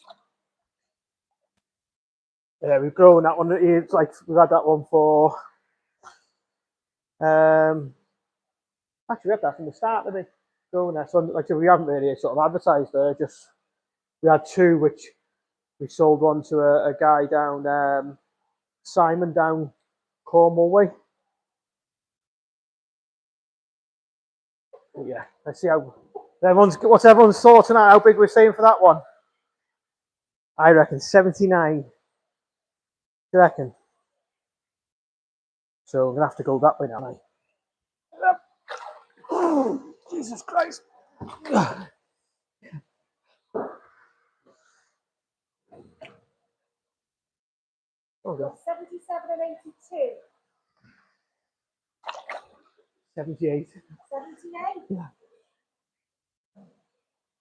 B: Yeah, we've grown that one. It's like we've had that one for. Actually, we had that from the start, didn't we? Growing there. So, like I said, we haven't really sort of advertised there. Just we had two, which we sold one to a guy down Simon down Cornwall way. But yeah, let's see how what's everyone's sorting out. How big we're saying for that one? I reckon 79. You reckon? So I'm gonna have to go that way now. Oh, Jesus Christ! Oh God.
A: 77 and 82.
B: 78.
A: 78?
B: Yeah.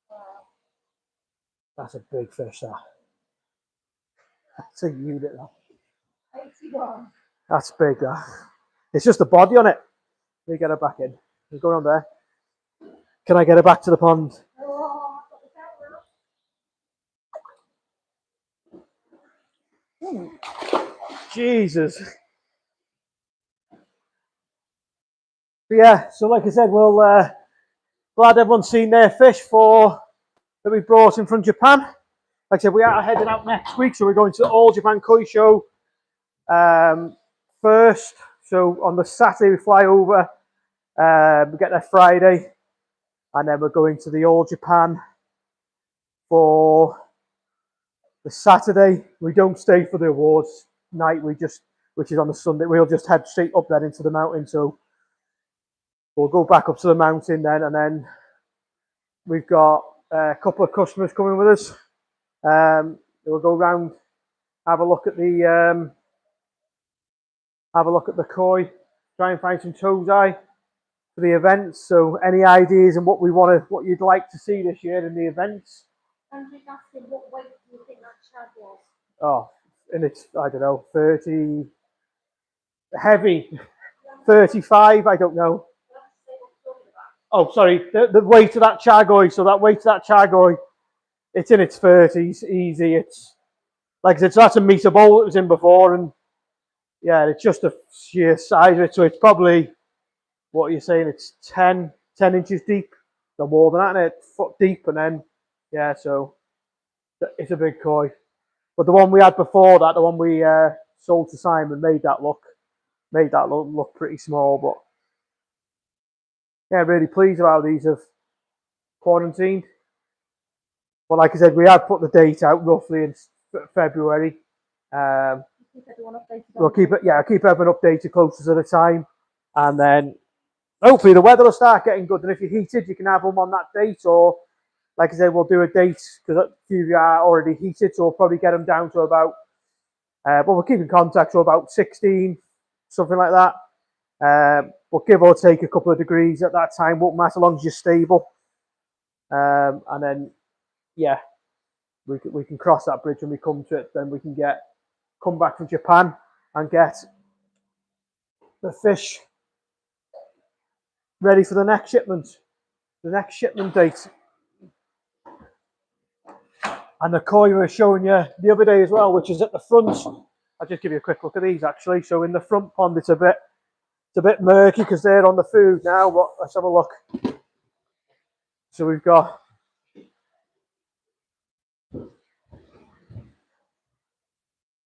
A: Wow.
B: That's a big fish, that. That's a unit, that.
A: 81.
B: That's big, that. It's just the body on it. Let me get her back in. We're going on there. Can I get her back to the pond?
A: Oh, I've got the camera.
B: Jesus. But yeah, so like I said, we'll glad everyone's seen their fish that we brought in from Japan. Like I said, we are heading out next week, so we're going to the All Japan Koi Show first. So on the Saturday we fly over, we get there Friday, and then we're going to the All Japan for the Saturday. We don't stay for the awards night, which is on the Sunday. We'll just head straight up then into the mountain. So we'll go back up to the mountain then, and then we've got a couple of customers coming with us. We'll go round, have a look at the koi, try and find some tozai for the events. So any ideas on what you'd like to see this year in the events?
A: I'm just asking, what weight do you think that shad was?
B: Oh, and it's, I don't know, 30, heavy, 35, I don't know. Oh, sorry, the weight of that chagoi. So that weight of that chagoi, it's in its 30s, easy. It's like I said, so that's a meter bowl it was in before, and yeah, it's just a sheer size of it. So it's probably, what are you saying? It's 10 inches deep, no more than that, and it's foot deep, and then yeah, so it's a big koi. But the one we had before that, the one we sold to Simon, made that look pretty small. But yeah, really pleased about how these have quarantined. But like I said, we have put the date out roughly in February. We'll keep everyone updated closer to the time, and then hopefully the weather will start getting good. And if you're heated, you can have them on that date, or like I said, we'll do a date because a few of you are already heated, so we'll probably get them down to about. But we'll keep in contact to about 16, something like that. We'll give or take a couple of degrees at that time. Won't matter as long as you're stable. And then, yeah, we can cross that bridge when we come to it. Then we can come back from Japan and get the fish ready for the next shipment date. And the koi we were showing you the other day as well, which is at the front. I'll just give you a quick look at these actually. So in the front pond, it's a bit murky because they're on the food now. But let's have a look. So we've got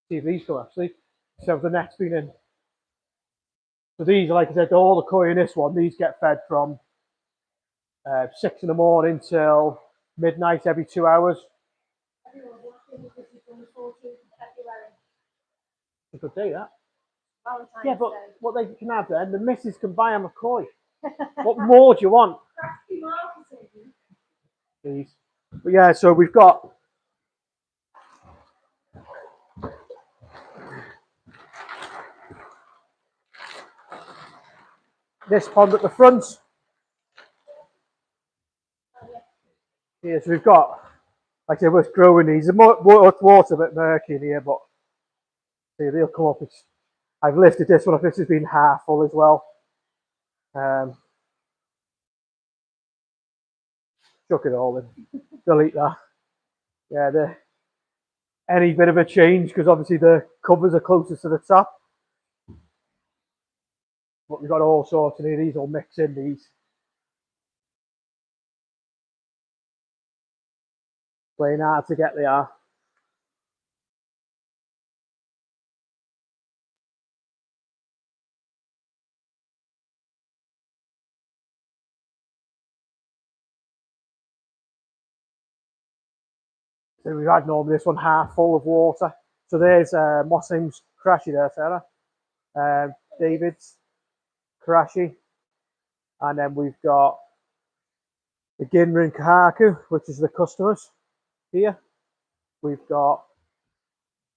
B: see if these go actually. So the net's been in. So these, like I said, all the koi in this one. These get fed from 6 in the morning till midnight every 2 hours. It's a good day, that.
A: Valentine's
B: Yeah, but
A: Day.
B: what they can have then, the missus can buy them a koi. What more do you want?
A: That's the marketing.
B: These. But yeah, so we've got this pond at the front. Yeah, so we've got, like I said, we're growing these. The water's a bit murky in here, but see, they'll come up. I've lifted this one up. This has been half full as well. Chuck it all in. Delete that. Yeah, any bit of a change, because obviously the covers are closest to the top. But we've got all sorts in here. These all mix in these. Playing hard to get they are. So we've had normally this one half full of water. So there's Mossing's Crashy there, Sarah. David's Crashy. And then we've got the Ginrin Kahaku, which is the customers here. We've got,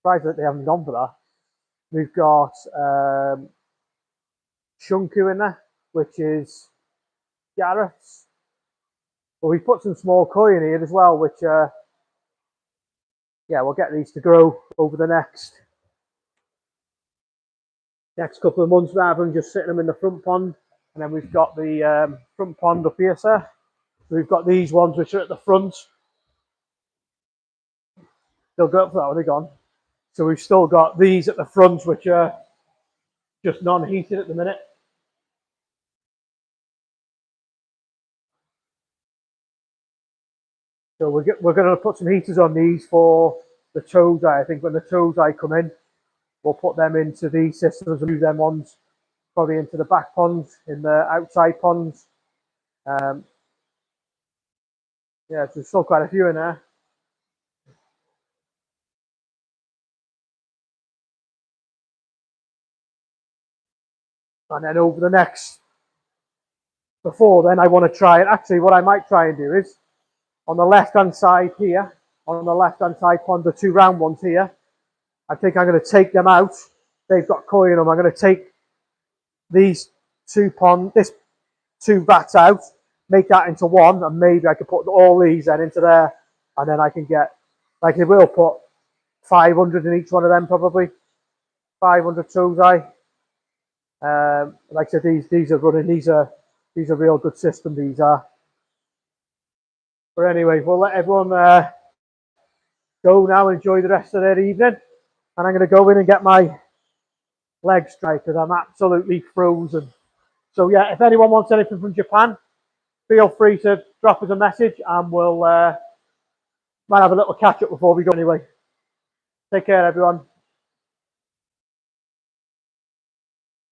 B: surprised that they haven't gone for that. We've got Shunku in there, which is Gareth's. But we've put some small koi in here as well, which, yeah, we'll get these to grow over the next couple of months rather than just sitting them in the front pond. And then we've got the front pond up here, sir. We've got these ones which are at the front. They'll go up for that when they're gone. So we've still got these at the front, which are just non-heated at the minute. So we're going to put some heaters on these for the Tozai. I think when the Tozai come in, we'll put them into these systems and move them ones probably into the back ponds, in the outside ponds. Yeah, so there's still quite a few in there. And then over the next, before then, I want to try it. Actually, what I might try and do is, on the left-hand side here, on the left-hand side pond, the two round ones here, I think I'm going to take them out. They've got koi in them. I'm going to take these two vats out, make that into one, and maybe I could put all these then into there, and then I can get, like, it will put 500 in each one of them probably, 500 Tozai. Like I said, these are running. These are real good system. These are. But anyway, we'll let everyone go now and enjoy the rest of their evening. And I'm going to go in and get my legs dry because I'm absolutely frozen. So yeah, if anyone wants anything from Japan, feel free to drop us a message and we'll might have a little catch up before we go anyway. Take care, everyone.